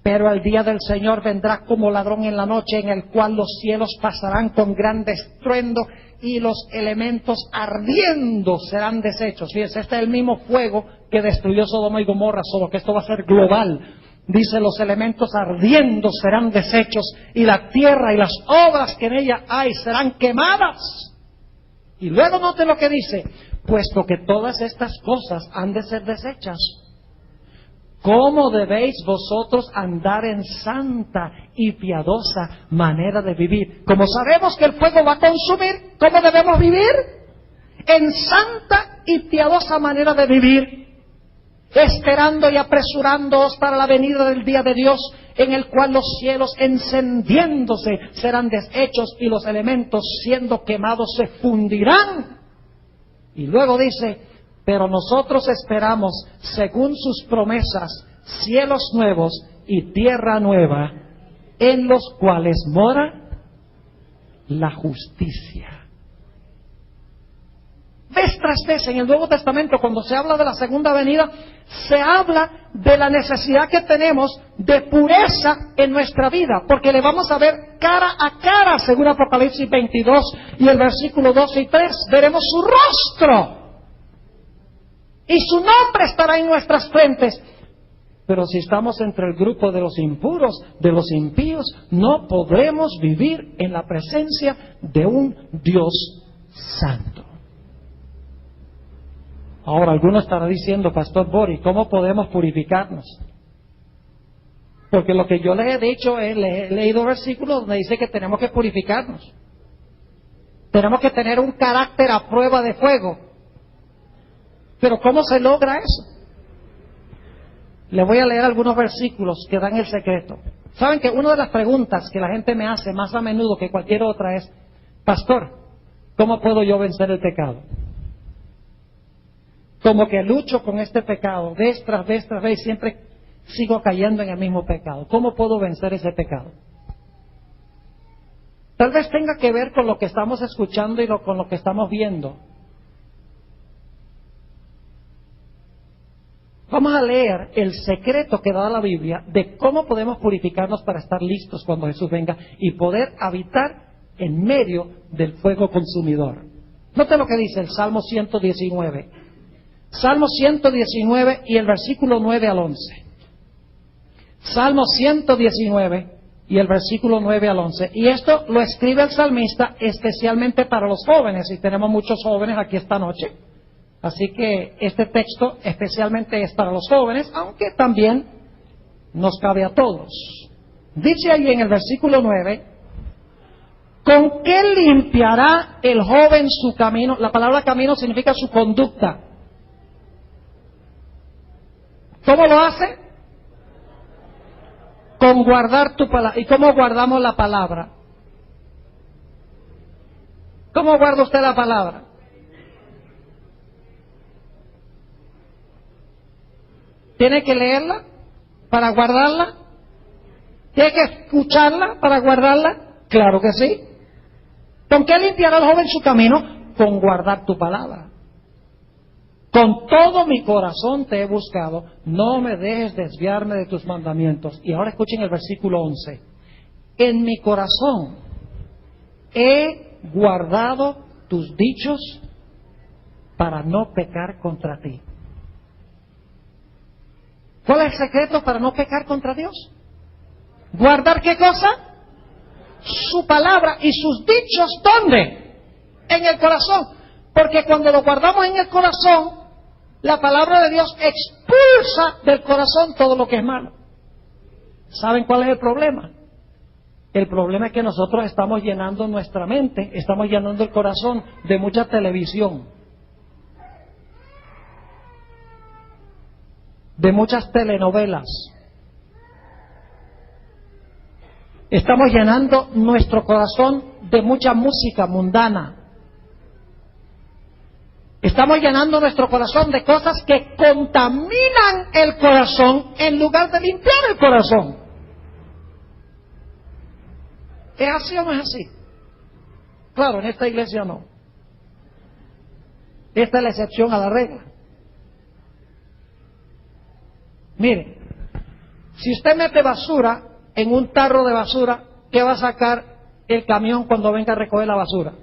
pero el día del Señor vendrá como ladrón en la noche, en el cual los cielos pasarán con gran estruendo y los elementos ardiendo serán deshechos. Fíjense, este es el mismo fuego que destruyó Sodoma y Gomorra, solo que esto va a ser global. Dice, los elementos ardiendo serán deshechos y la tierra y las obras que en ella hay serán quemadas. Y luego note lo que dice: puesto que todas estas cosas han de ser deshechas, ¿cómo debéis vosotros andar en santa y piadosa manera de vivir? Como sabemos que el fuego va a consumir, ¿cómo debemos vivir? En santa y piadosa manera de vivir, esperando y apresurándoos para la venida del día de Dios, en el cual los cielos encendiéndose serán deshechos y los elementos siendo quemados se fundirán. Y luego dice: pero nosotros esperamos, según sus promesas, cielos nuevos y tierra nueva, en los cuales mora la justicia. Vez tras vez en el Nuevo Testamento, cuando se habla de la segunda venida, se habla de la necesidad que tenemos de pureza en nuestra vida, porque le vamos a ver cara a cara, según Apocalipsis 22 y el versículo 12 y 3, veremos su rostro. Y su nombre estará en nuestras frentes. Pero si estamos entre el grupo de los impuros, de los impíos, no podremos vivir en la presencia de un Dios santo. Ahora, alguno estará diciendo: Pastor Boris, ¿cómo podemos purificarnos? Porque lo que yo les he dicho, he leído versículos donde dice que tenemos que purificarnos. Tenemos que tener un carácter a prueba de fuego. Pero ¿cómo se logra eso? Les voy a leer algunos versículos que dan el secreto. Saben que una de las preguntas que la gente me hace más a menudo que cualquier otra es: Pastor, ¿cómo puedo yo vencer el pecado? Como que lucho con este pecado, vez tras vez, siempre sigo cayendo en el mismo pecado. ¿Cómo puedo vencer ese pecado? Tal vez tenga que ver con lo que estamos escuchando y con lo que estamos viendo. Vamos a leer el secreto que da la Biblia de cómo podemos purificarnos para estar listos cuando Jesús venga y poder habitar en medio del fuego consumidor. Note lo que dice el Salmo 119. Salmo 119 y el versículo 9 al 11. Salmo 119 y el versículo 9 al 11. Y esto lo escribe el salmista especialmente para los jóvenes, y tenemos muchos jóvenes aquí esta noche. Así que este texto especialmente es para los jóvenes, aunque también nos cabe a todos. Dice ahí en el versículo 9, ¿con qué limpiará el joven su camino? La palabra camino significa su conducta. ¿Cómo lo hace? Con guardar tu palabra. ¿Y cómo guardamos la palabra? ¿Cómo guarda usted la palabra? ¿Tiene que leerla para guardarla? ¿Tiene que escucharla para guardarla? Claro que sí. ¿Con qué limpiará el joven su camino? Con guardar tu palabra. Con todo mi corazón te he buscado, no me dejes desviarme de tus mandamientos. Y ahora escuchen el versículo 11. En mi corazón he guardado tus dichos para no pecar contra ti. ¿Cuál es el secreto para no pecar contra Dios? ¿Guardar qué cosa? Su palabra y sus dichos, ¿dónde? En el corazón. Porque cuando lo guardamos en el corazón, la palabra de Dios expulsa del corazón todo lo que es malo. ¿Saben cuál es el problema? El problema es que nosotros estamos llenando nuestra mente, estamos llenando el corazón de mucha televisión, de muchas telenovelas. Estamos llenando nuestro corazón de mucha música mundana. Estamos llenando nuestro corazón de cosas que contaminan el corazón en lugar de limpiar el corazón. ¿Es así o no es así? Claro, en esta iglesia no. Esta es la excepción a la regla. Mire, si usted mete basura en un tarro de basura, ¿qué va a sacar el camión cuando venga a recoger la basura?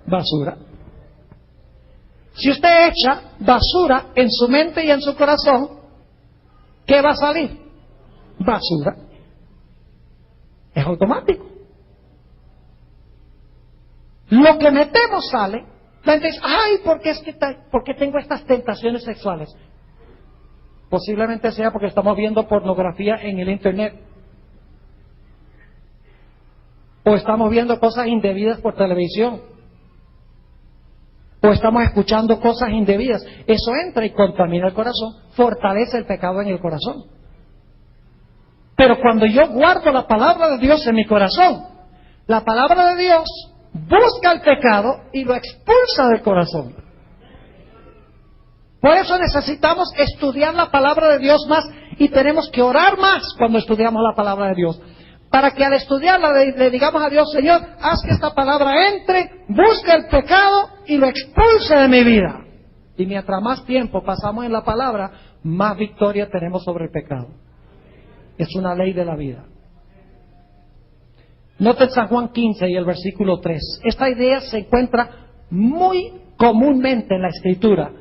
Basura. Si usted echa basura en su mente y en su corazón, ¿qué va a salir? Basura. Es automático. Lo que metemos sale. La gente dice, ay, ¿por qué tengo estas tentaciones sexuales? Posiblemente sea porque estamos viendo pornografía en el internet. O estamos viendo cosas indebidas por televisión. O estamos escuchando cosas indebidas. Eso entra y contamina el corazón, fortalece el pecado en el corazón. Pero cuando yo guardo la palabra de Dios en mi corazón, la palabra de Dios busca el pecado y lo expulsa del corazón. Por eso necesitamos estudiar la palabra de Dios más y tenemos que orar más cuando estudiamos la palabra de Dios. Para que al estudiarla le digamos a Dios, Señor, haz que esta palabra entre, busque el pecado y lo expulse de mi vida. Y mientras más tiempo pasamos en la palabra, más victoria tenemos sobre el pecado. Es una ley de la vida. Noten San Juan 15 y el versículo 3. Esta idea se encuentra muy comúnmente en la Escritura.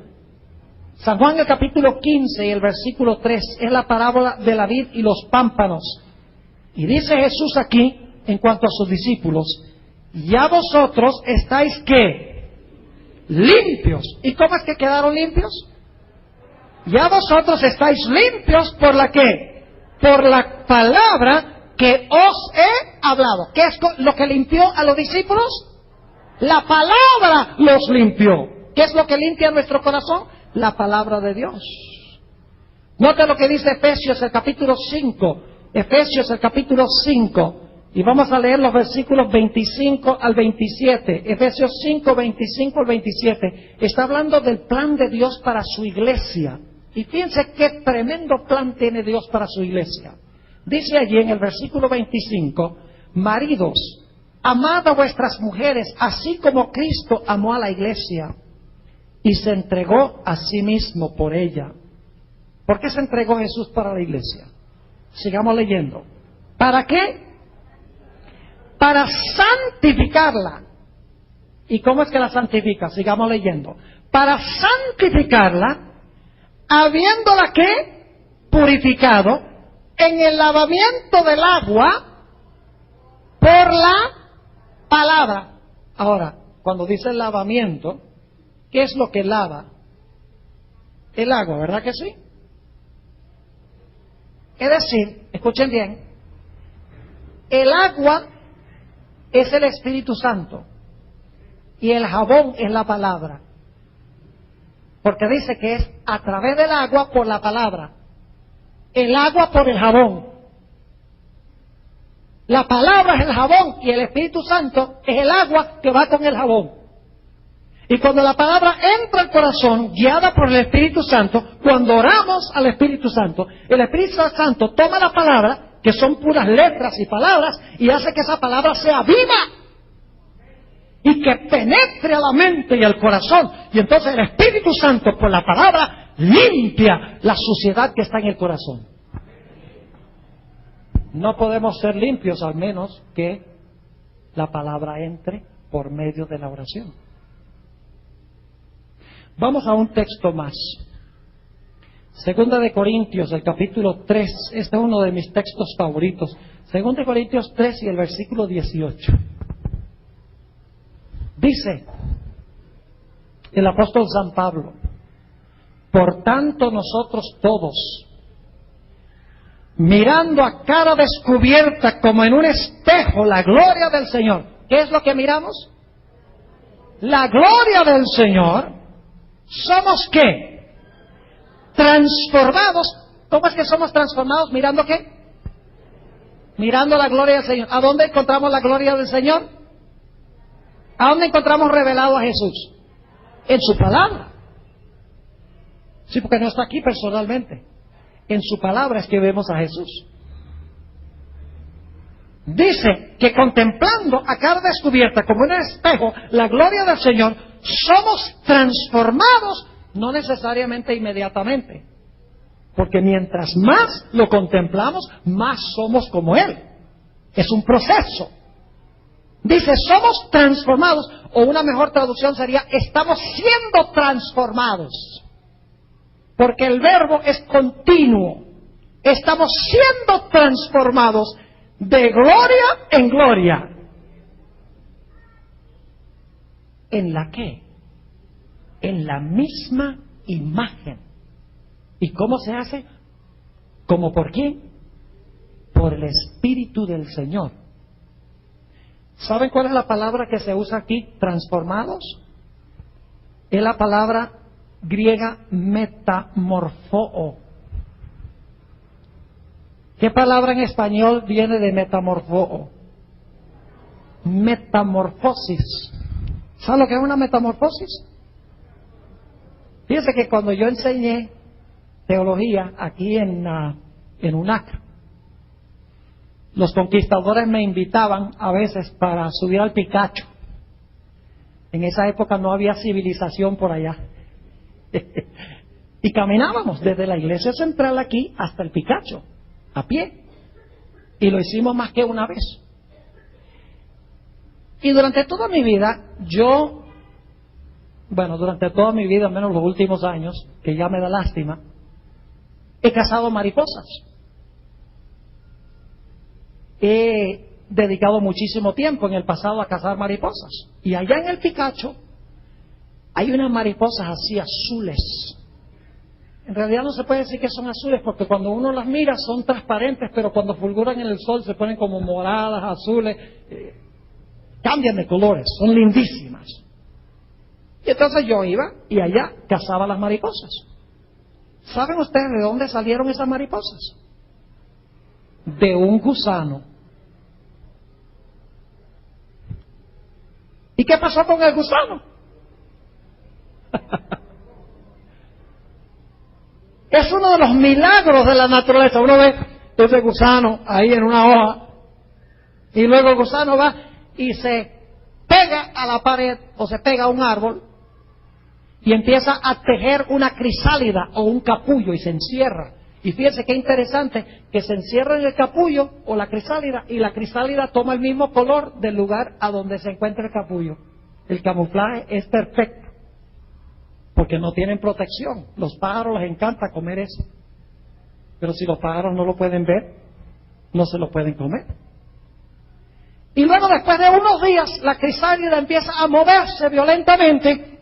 San Juan el capítulo 15 y el versículo 3 es la parábola de la vid y los pámpanos. Y dice Jesús aquí, en cuanto a sus discípulos, ya vosotros estáis ¿qué? Limpios. ¿Y cómo es que quedaron limpios? Ya vosotros estáis limpios por la ¿qué? Por la palabra que os he hablado. ¿Qué es lo que limpió a los discípulos? La palabra los limpió. ¿Qué es lo que limpia nuestro corazón? La palabra de Dios. Note lo que dice Efesios el capítulo 5. Efesios el capítulo 5. Y vamos a leer los versículos 25 al 27. Efesios 5, 25 al 27. Está hablando del plan de Dios para su iglesia. Y fíjense qué tremendo plan tiene Dios para su iglesia. Dice allí en el versículo 25, maridos, amad a vuestras mujeres, así como Cristo amó a la iglesia y se entregó a sí mismo por ella, ¿Por qué se entregó Jesús para la iglesia? Sigamos leyendo. ¿Para qué? Para santificarla. ¿Y cómo es que la santifica? Sigamos leyendo. Para santificarla, habiéndola ¿qué? Purificado en el lavamiento del agua por la palabra. Ahora, cuando dice lavamiento, ¿qué es lo que lava? El agua, ¿verdad que sí? Es decir, escuchen bien, el agua es el Espíritu Santo y el jabón es la palabra. Porque dice que es a través del agua por la palabra. El agua por el jabón. La palabra es el jabón y el Espíritu Santo es el agua que va con el jabón. Y cuando la palabra entra al corazón, guiada por el Espíritu Santo, cuando oramos al Espíritu Santo, el Espíritu Santo toma la palabra, que son puras letras y palabras, y hace que esa palabra sea viva y que penetre a la mente y al corazón. Y entonces el Espíritu Santo, por la palabra, limpia la suciedad que está en el corazón. No podemos ser limpios al menos que la palabra entre por medio de la oración. Vamos a un texto más. Segunda de Corintios, el capítulo 3. Este es uno de mis textos favoritos. Segunda de Corintios 3 y el versículo 18. Dice el apóstol San Pablo: por tanto nosotros todos, mirando a cara descubierta como en un espejo la gloria del Señor. ¿Qué es lo que miramos? La gloria del Señor. ¿Somos qué? Transformados. ¿Cómo es que somos transformados? ¿Mirando qué? Mirando la gloria del Señor. ¿A dónde encontramos la gloria del Señor? ¿A dónde encontramos revelado a Jesús? En su palabra. Sí, porque no está aquí personalmente. En su palabra es que vemos a Jesús. Dice que contemplando a cara descubierta como en un espejo la gloria del Señor, somos transformados, no necesariamente inmediatamente, porque mientras más lo contemplamos, más somos como Él. Es un proceso. Dice, somos transformados, o una mejor traducción sería, estamos siendo transformados, porque el verbo es continuo. Estamos siendo transformados de gloria en gloria. ¿En la qué? En la misma imagen. ¿Y cómo se hace? ¿Cómo por quién? Por el Espíritu del Señor. ¿Saben cuál es la palabra que se usa aquí? Transformados. Es la palabra griega metamorfoo. ¿Qué palabra en español viene de metamorfoo? Metamorfosis. ¿Sabe lo que es una metamorfosis? Fíjense que cuando yo enseñé teología aquí en UNAC, los conquistadores me invitaban a veces para subir al Picacho. En esa época no había civilización por allá. Y caminábamos desde la iglesia central aquí hasta el Picacho, a pie. Y lo hicimos más que una vez. Y durante toda mi vida, durante toda mi vida, al menos los últimos años, que ya me da lástima, he cazado mariposas. He dedicado muchísimo tiempo en el pasado a cazar mariposas. Y allá en el Picacho hay unas mariposas así azules. En realidad no se puede decir que son azules porque cuando uno las mira son transparentes, pero cuando fulguran en el sol se ponen como moradas, azules, cambian de colores, son lindísimas. Y entonces yo iba y allá cazaba las mariposas. ¿Saben ustedes de dónde salieron esas mariposas? De un gusano. ¿Y qué pasó con el gusano? Es uno de los milagros de la naturaleza. Uno ve ese gusano ahí en una hoja y luego el gusano va y se pega a la pared o se pega a un árbol y empieza a tejer una crisálida o un capullo y se encierra. Y fíjense qué interesante, que se encierra en el capullo o la crisálida y la crisálida toma el mismo color del lugar a donde se encuentra el capullo. El camuflaje es perfecto, porque no tienen protección. Los pájaros les encanta comer eso. Pero si los pájaros no lo pueden ver, no se lo pueden comer. Y luego, después de unos días, la crisálida empieza a moverse violentamente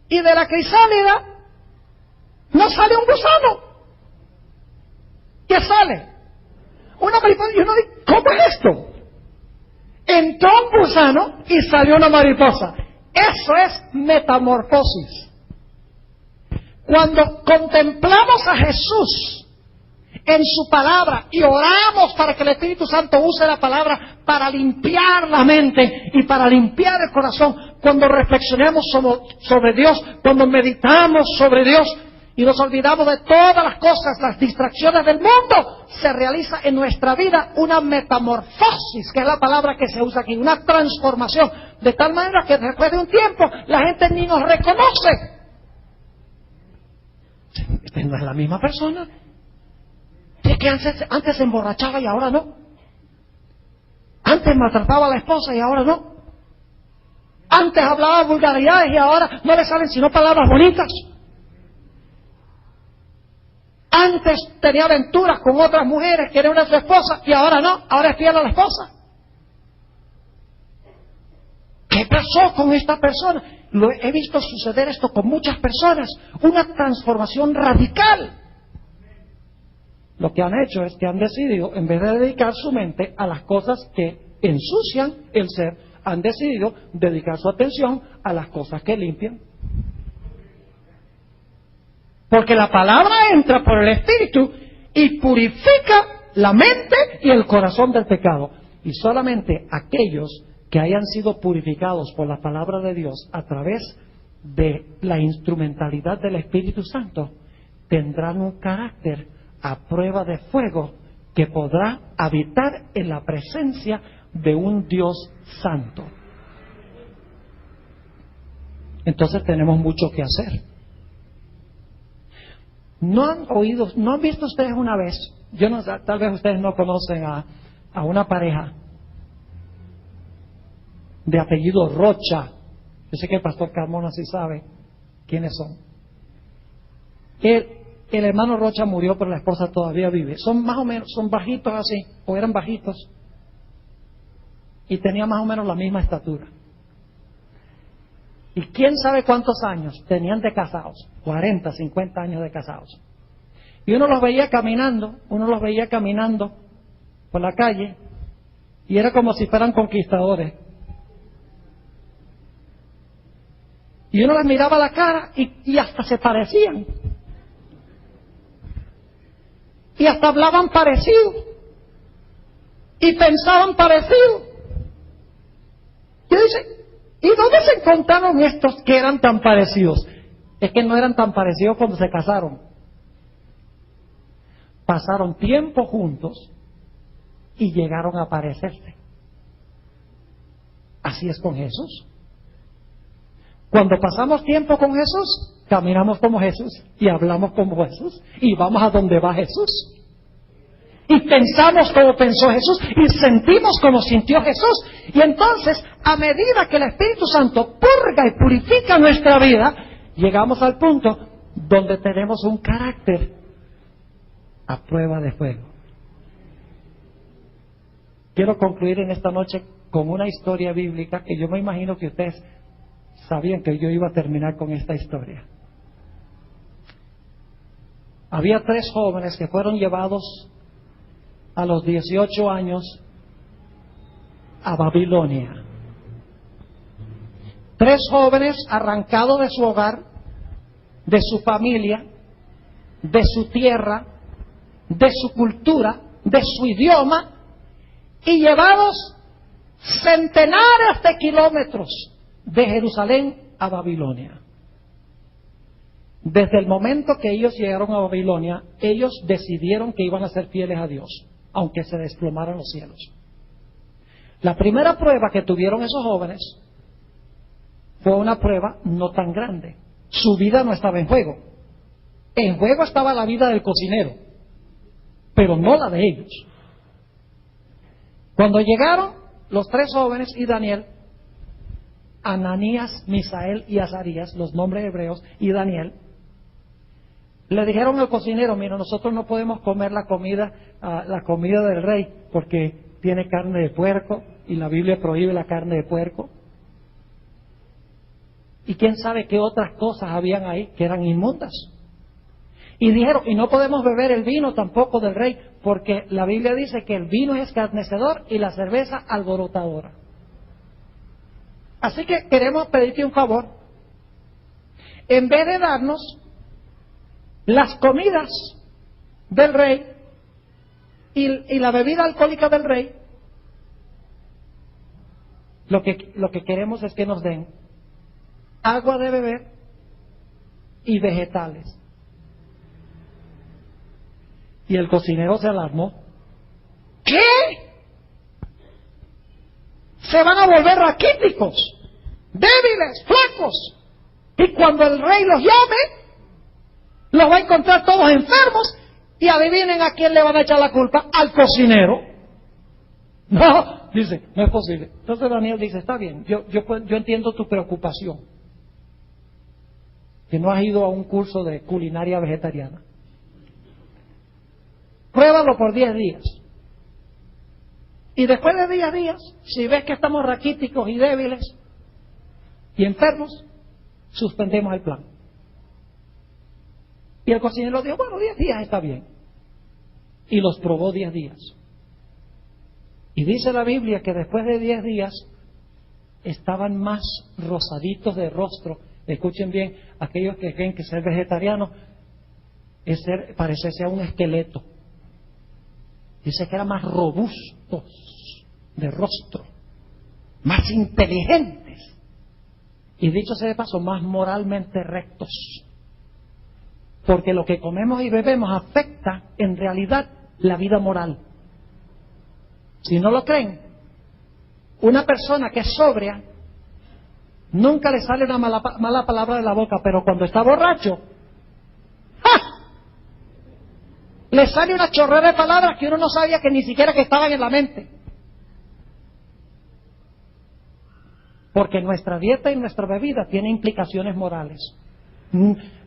y de la crisálida no sale un gusano. ¿Qué sale? Una mariposa. Y uno dice, ¿cómo es esto? Entró un gusano y salió una mariposa. Eso es metamorfosis. Cuando contemplamos a Jesús en su palabra y oramos para que el Espíritu Santo use la palabra para limpiar la mente y para limpiar el corazón, cuando reflexionamos sobre Dios, cuando meditamos sobre Dios y nos olvidamos de todas las cosas, las distracciones del mundo, se realiza en nuestra vida una metamorfosis, que es la palabra que se usa aquí, una transformación, de tal manera que después de un tiempo la gente ni nos reconoce. Esta no es la misma persona. Es que antes se emborrachaba y ahora no. Antes maltrataba a la esposa y ahora no. Antes hablaba vulgaridades y ahora no le salen sino palabras bonitas. Antes tenía aventuras con otras mujeres que eran su esposa y ahora no, ahora es fiel a la esposa. ¿Qué pasó con esta persona? He visto suceder esto con muchas personas, una transformación radical. Lo que han hecho es que han decidido, en vez de dedicar su mente a las cosas que ensucian el ser, han decidido dedicar su atención a las cosas que limpian. Porque la palabra entra por el Espíritu y purifica la mente y el corazón del pecado. Y solamente aquellos que hayan sido purificados por la palabra de Dios a través de la instrumentalidad del Espíritu Santo tendrán un carácter a prueba de fuego que podrá habitar en la presencia de un Dios santo. Entonces tenemos mucho que hacer. ¿No han visto ustedes una vez? Yo no sé, tal vez ustedes no conocen a una pareja de apellido Rocha. Yo sé que el pastor Carmona sí sabe quiénes son. El hermano Rocha murió, pero la esposa todavía vive. Son más o menos, son bajitos así, o eran bajitos, y tenían más o menos la misma estatura. Y quién sabe cuántos años tenían de casados, 40, 50 años de casados. Y uno los veía caminando por la calle, y era como si fueran conquistadores. Y uno les miraba la cara y hasta se parecían. Y hasta hablaban parecido. Y pensaban parecido. Yo dice, ¿y dónde se encontraron estos que eran tan parecidos? Es que no eran tan parecidos cuando se casaron. Pasaron tiempo juntos y llegaron a parecerse. Así es con Jesús. Cuando pasamos tiempo con Jesús, caminamos como Jesús y hablamos como Jesús y vamos a donde va Jesús. Y pensamos como pensó Jesús y sentimos como sintió Jesús. Y entonces, a medida que el Espíritu Santo purga y purifica nuestra vida, llegamos al punto donde tenemos un carácter a prueba de fuego. Quiero concluir en esta noche con una historia bíblica que yo me imagino que ustedes sabían que yo iba a terminar con esta historia. Había 3 jóvenes que fueron llevados a los 18 años a Babilonia. 3 jóvenes arrancados de su hogar, de su familia, de su tierra, de su cultura, de su idioma, y llevados centenares de kilómetros de Jerusalén a Babilonia. Desde el momento que ellos llegaron a Babilonia, ellos decidieron que iban a ser fieles a Dios, aunque se desplomaran los cielos. La primera prueba que tuvieron esos jóvenes fue una prueba no tan grande. Su vida no estaba en juego. En juego estaba la vida del cocinero, pero no la de ellos. Cuando llegaron los tres jóvenes y Daniel, Ananías, Misael y Azarías, los nombres hebreos, y Daniel, le dijeron al cocinero: mira, nosotros no podemos comer la comida del rey porque tiene carne de puerco y la Biblia prohíbe la carne de puerco. Y quién sabe qué otras cosas habían ahí que eran inmundas. Y dijeron: y no podemos beber el vino tampoco del rey, porque la Biblia dice que el vino es escarnecedor y la cerveza alborotadora. Así que queremos pedirte un favor. En vez de darnos las comidas del rey y la bebida alcohólica del rey, lo que queremos es que nos den agua de beber y vegetales. Y el cocinero se alarmó. ¿Qué? Se van a volver raquíticos, débiles, flacos. Y cuando el rey los llame, los va a encontrar todos enfermos. Y adivinen a quién le van a echar la culpa: al cocinero. No, dice, no es posible. Entonces Daniel dice: está bien, yo entiendo tu preocupación, que no has ido a un curso de culinaria vegetariana. Pruébalo por 10 días. Y después de 10 días, si ves que estamos raquíticos y débiles y enfermos, suspendemos el plan. Y el cocinero dijo: bueno, 10 días está bien. Y los probó 10 días. Y dice la Biblia que después de 10 días estaban más rosaditos de rostro. Escuchen bien, aquellos que creen que ser vegetariano es parecerse a un esqueleto. Dice que eran más robustos de rostro, más inteligentes, y dicho sea de paso, más moralmente rectos. Porque lo que comemos y bebemos afecta en realidad la vida moral. Si no lo creen, una persona que es sobria nunca le sale una mala palabra de la boca, pero cuando está borracho, ¡ja!, le sale una chorrera de palabras que uno no sabía que ni siquiera que estaban en la mente. Porque nuestra dieta y nuestra bebida tienen implicaciones morales.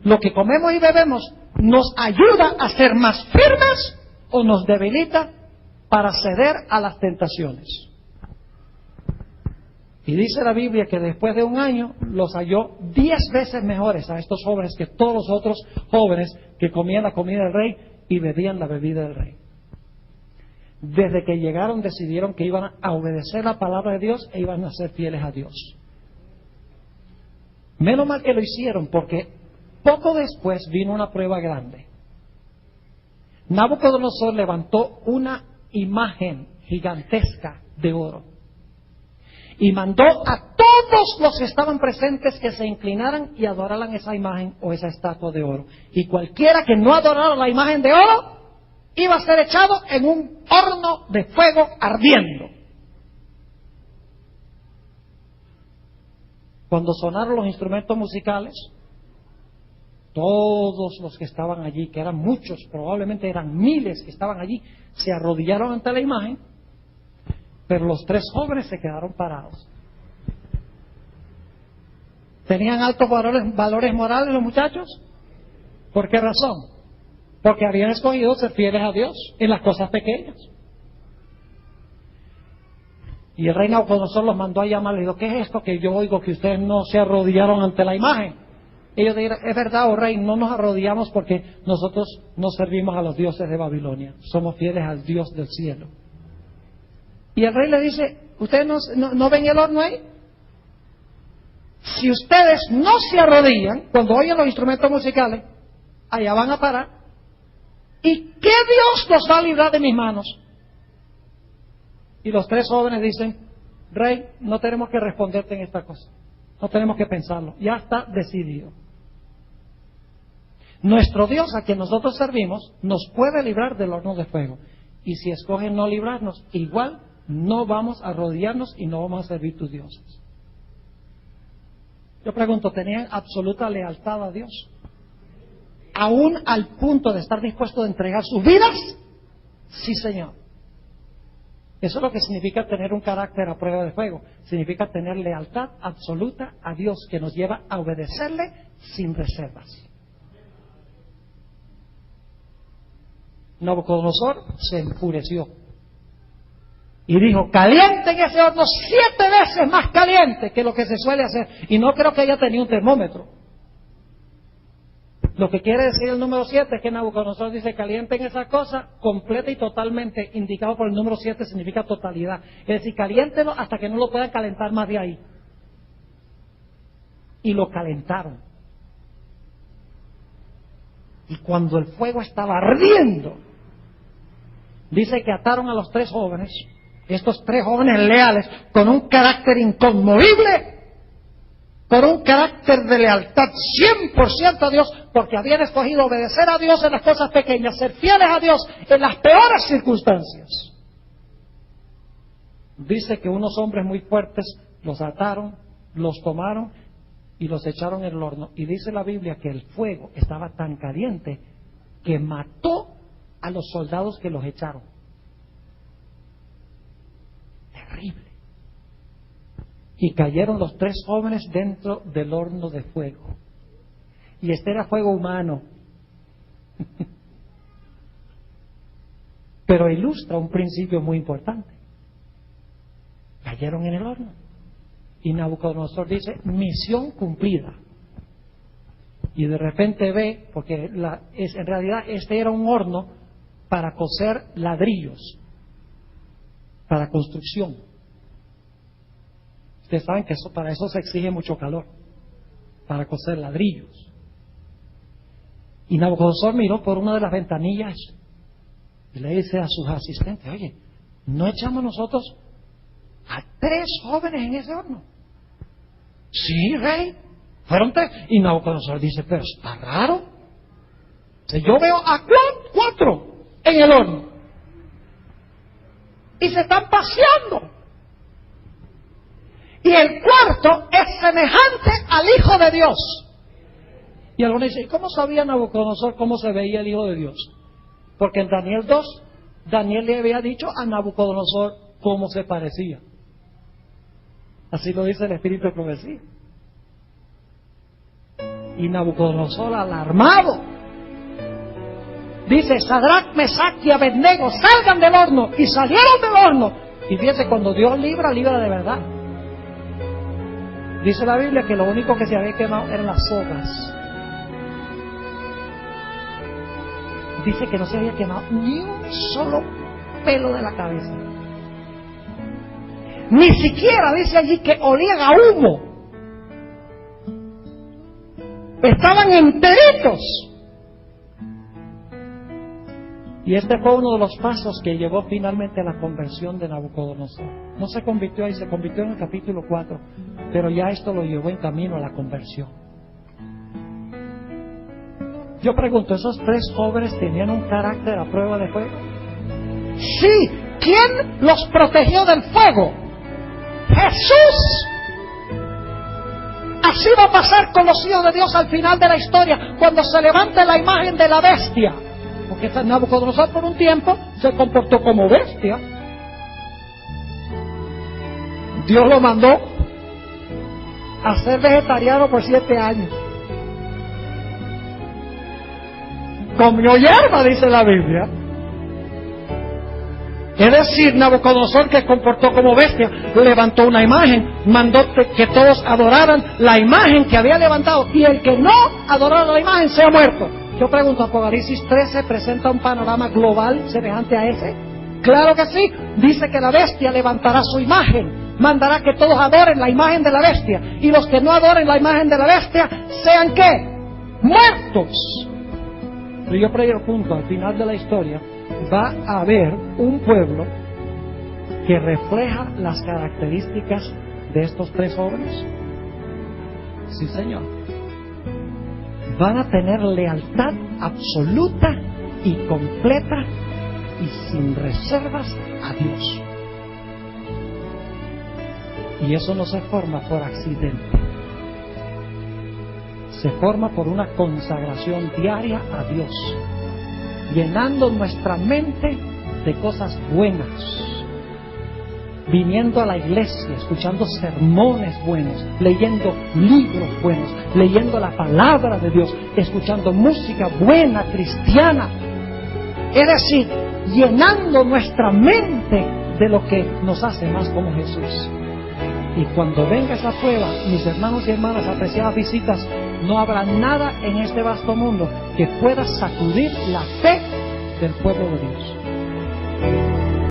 Lo que comemos y bebemos nos ayuda a ser más firmes o nos debilita para ceder a las tentaciones. Y dice la Biblia que después de un año los halló 10 veces mejores a estos jóvenes que todos los otros jóvenes que comían la comida del rey y bebían la bebida del rey. Desde que llegaron decidieron que iban a obedecer la palabra de Dios e iban a ser fieles a Dios. Menos mal que lo hicieron, porque poco después vino una prueba grande. Nabucodonosor levantó una imagen gigantesca de oro y mandó a todos los que estaban presentes que se inclinaran y adoraran esa imagen o esa estatua de oro. Y cualquiera que no adorara la imagen de oro iba a ser echado en un horno de fuego ardiendo. Cuando sonaron los instrumentos musicales, todos los que estaban allí, que eran muchos, probablemente eran miles que estaban allí, se arrodillaron ante la imagen, pero los tres jóvenes se quedaron parados. ¿Tenían altos valores morales los muchachos? ¿Por qué razón? Porque habían escogido ser fieles a Dios en las cosas pequeñas. Y el rey Nabucodonosor los mandó a llamar, le dijo: ¿qué es esto que yo oigo que ustedes no se arrodillaron ante la imagen? Ellos dijeron: es verdad, oh rey, no nos arrodillamos porque nosotros no servimos a los dioses de Babilonia, somos fieles al Dios del cielo. Y el rey le dice: ¿ustedes no ven el horno ahí? Si ustedes no se arrodillan cuando oyen los instrumentos musicales, allá van a parar. ¿Y qué Dios los va a librar de mis manos? Y los tres jóvenes dicen: rey, no tenemos que responderte en esta cosa, no tenemos que pensarlo, ya está decidido. Nuestro Dios, a quien nosotros servimos, nos puede librar del horno de fuego, y si escogen no librarnos, igual no vamos a arrodillarnos y no vamos a servir tus dioses. Yo pregunto, ¿tenían absoluta lealtad a Dios? ¿Aún al punto de estar dispuestos a entregar sus vidas? Sí, Señor. Eso es lo que significa tener un carácter a prueba de fuego. Significa tener lealtad absoluta a Dios, que nos lleva a obedecerle sin reservas. Nabucodonosor se enfureció y dijo: calienten ese horno 7 veces más caliente que lo que se suele hacer. Y no creo que haya tenido un termómetro. Lo que quiere decir el número 7 es que Nabucodonosor dice: calienten esa cosa completa y totalmente. Indicado por el número 7 significa totalidad. Es decir, caliéntenlo hasta que no lo puedan calentar más de ahí. Y lo calentaron. Y cuando el fuego estaba ardiendo, dice que ataron a los 3 jóvenes, estos 3 jóvenes leales, con un carácter inconmovible, con un carácter de lealtad 100% a Dios, porque habían escogido obedecer a Dios en las cosas pequeñas, ser fieles a Dios en las peores circunstancias. Dice que unos hombres muy fuertes los ataron, los tomaron y los echaron en el horno. Y dice la Biblia que el fuego estaba tan caliente que mató a los soldados que los echaron. Terrible. Y cayeron los 3 jóvenes dentro del horno de fuego. Y este era fuego humano. Pero ilustra un principio muy importante. Cayeron en el horno. Y Nabucodonosor dice: misión cumplida. Y de repente ve, porque en realidad este era un horno para cocer ladrillos, para construcción. Ustedes saben que para eso se exige mucho calor, para cocer ladrillos. Y Nabucodonosor miró por una de las ventanillas y le dice a sus asistentes: oye, ¿no echamos nosotros a 3 jóvenes en ese horno? Sí, rey, fueron 3. Y Nabucodonosor dice: pero está raro. Yo veo a 4 en el horno y se están paseando. Y el cuarto es semejante al Hijo de Dios. Y algunos dicen: ¿y cómo sabía Nabucodonosor cómo se veía el Hijo de Dios? Porque en Daniel 2, Daniel le había dicho a Nabucodonosor cómo se parecía. Así lo dice el Espíritu de Profecía. Y Nabucodonosor, alarmado, dice: Sadrach, Mesach y Abednego, salgan del horno. Y salieron del horno. Y fíjense, cuando Dios libra, libra de verdad. Dice la Biblia que lo único que se había quemado eran las sogas. Dice que no se había quemado ni un solo pelo de la cabeza. Ni siquiera dice allí que olían a humo. Estaban enteritos. Y este fue uno de los pasos que llevó finalmente a la conversión de Nabucodonosor. No se convirtió ahí, se convirtió en el capítulo 4, pero ya esto lo llevó en camino a la conversión. Yo pregunto, ¿esos 3 jóvenes tenían un carácter a prueba de fuego? Sí. ¿Quién los protegió del fuego? ¡Jesús! Así va a pasar con los hijos de Dios al final de la historia, cuando se levante la imagen de la bestia. Porque Nabucodonosor por un tiempo se comportó como bestia. Dios lo mandó a ser vegetariano por 7 años. Comió hierba, dice la Biblia. Es decir, Nabucodonosor, que se comportó como bestia, levantó una imagen, mandó que todos adoraran la imagen que había levantado, y el que no adorara la imagen sea muerto. Yo pregunto, ¿Apocalipsis 13 presenta un panorama global semejante a ese? Claro que sí. Dice que la bestia levantará su imagen, mandará que todos adoren la imagen de la bestia, y los que no adoren la imagen de la bestia sean ¿qué? Muertos. Pero yo pregunto, al final de la historia va a haber un pueblo que refleja las características de estos 3 jóvenes. Sí, Señor. Van a tener lealtad absoluta y completa y sin reservas a Dios. Y eso no se forma por accidente. se forma por una consagración diaria a Dios, llenando nuestra mente de cosas buenas, viniendo a la iglesia, escuchando sermones buenos, leyendo libros buenos, leyendo la palabra de Dios, escuchando música buena, cristiana. Es decir, llenando nuestra mente de lo que nos hace más como Jesús. Y cuando venga esa prueba, mis hermanos y hermanas, apreciadas visitas, no habrá nada en este vasto mundo que pueda sacudir la fe del pueblo de Dios.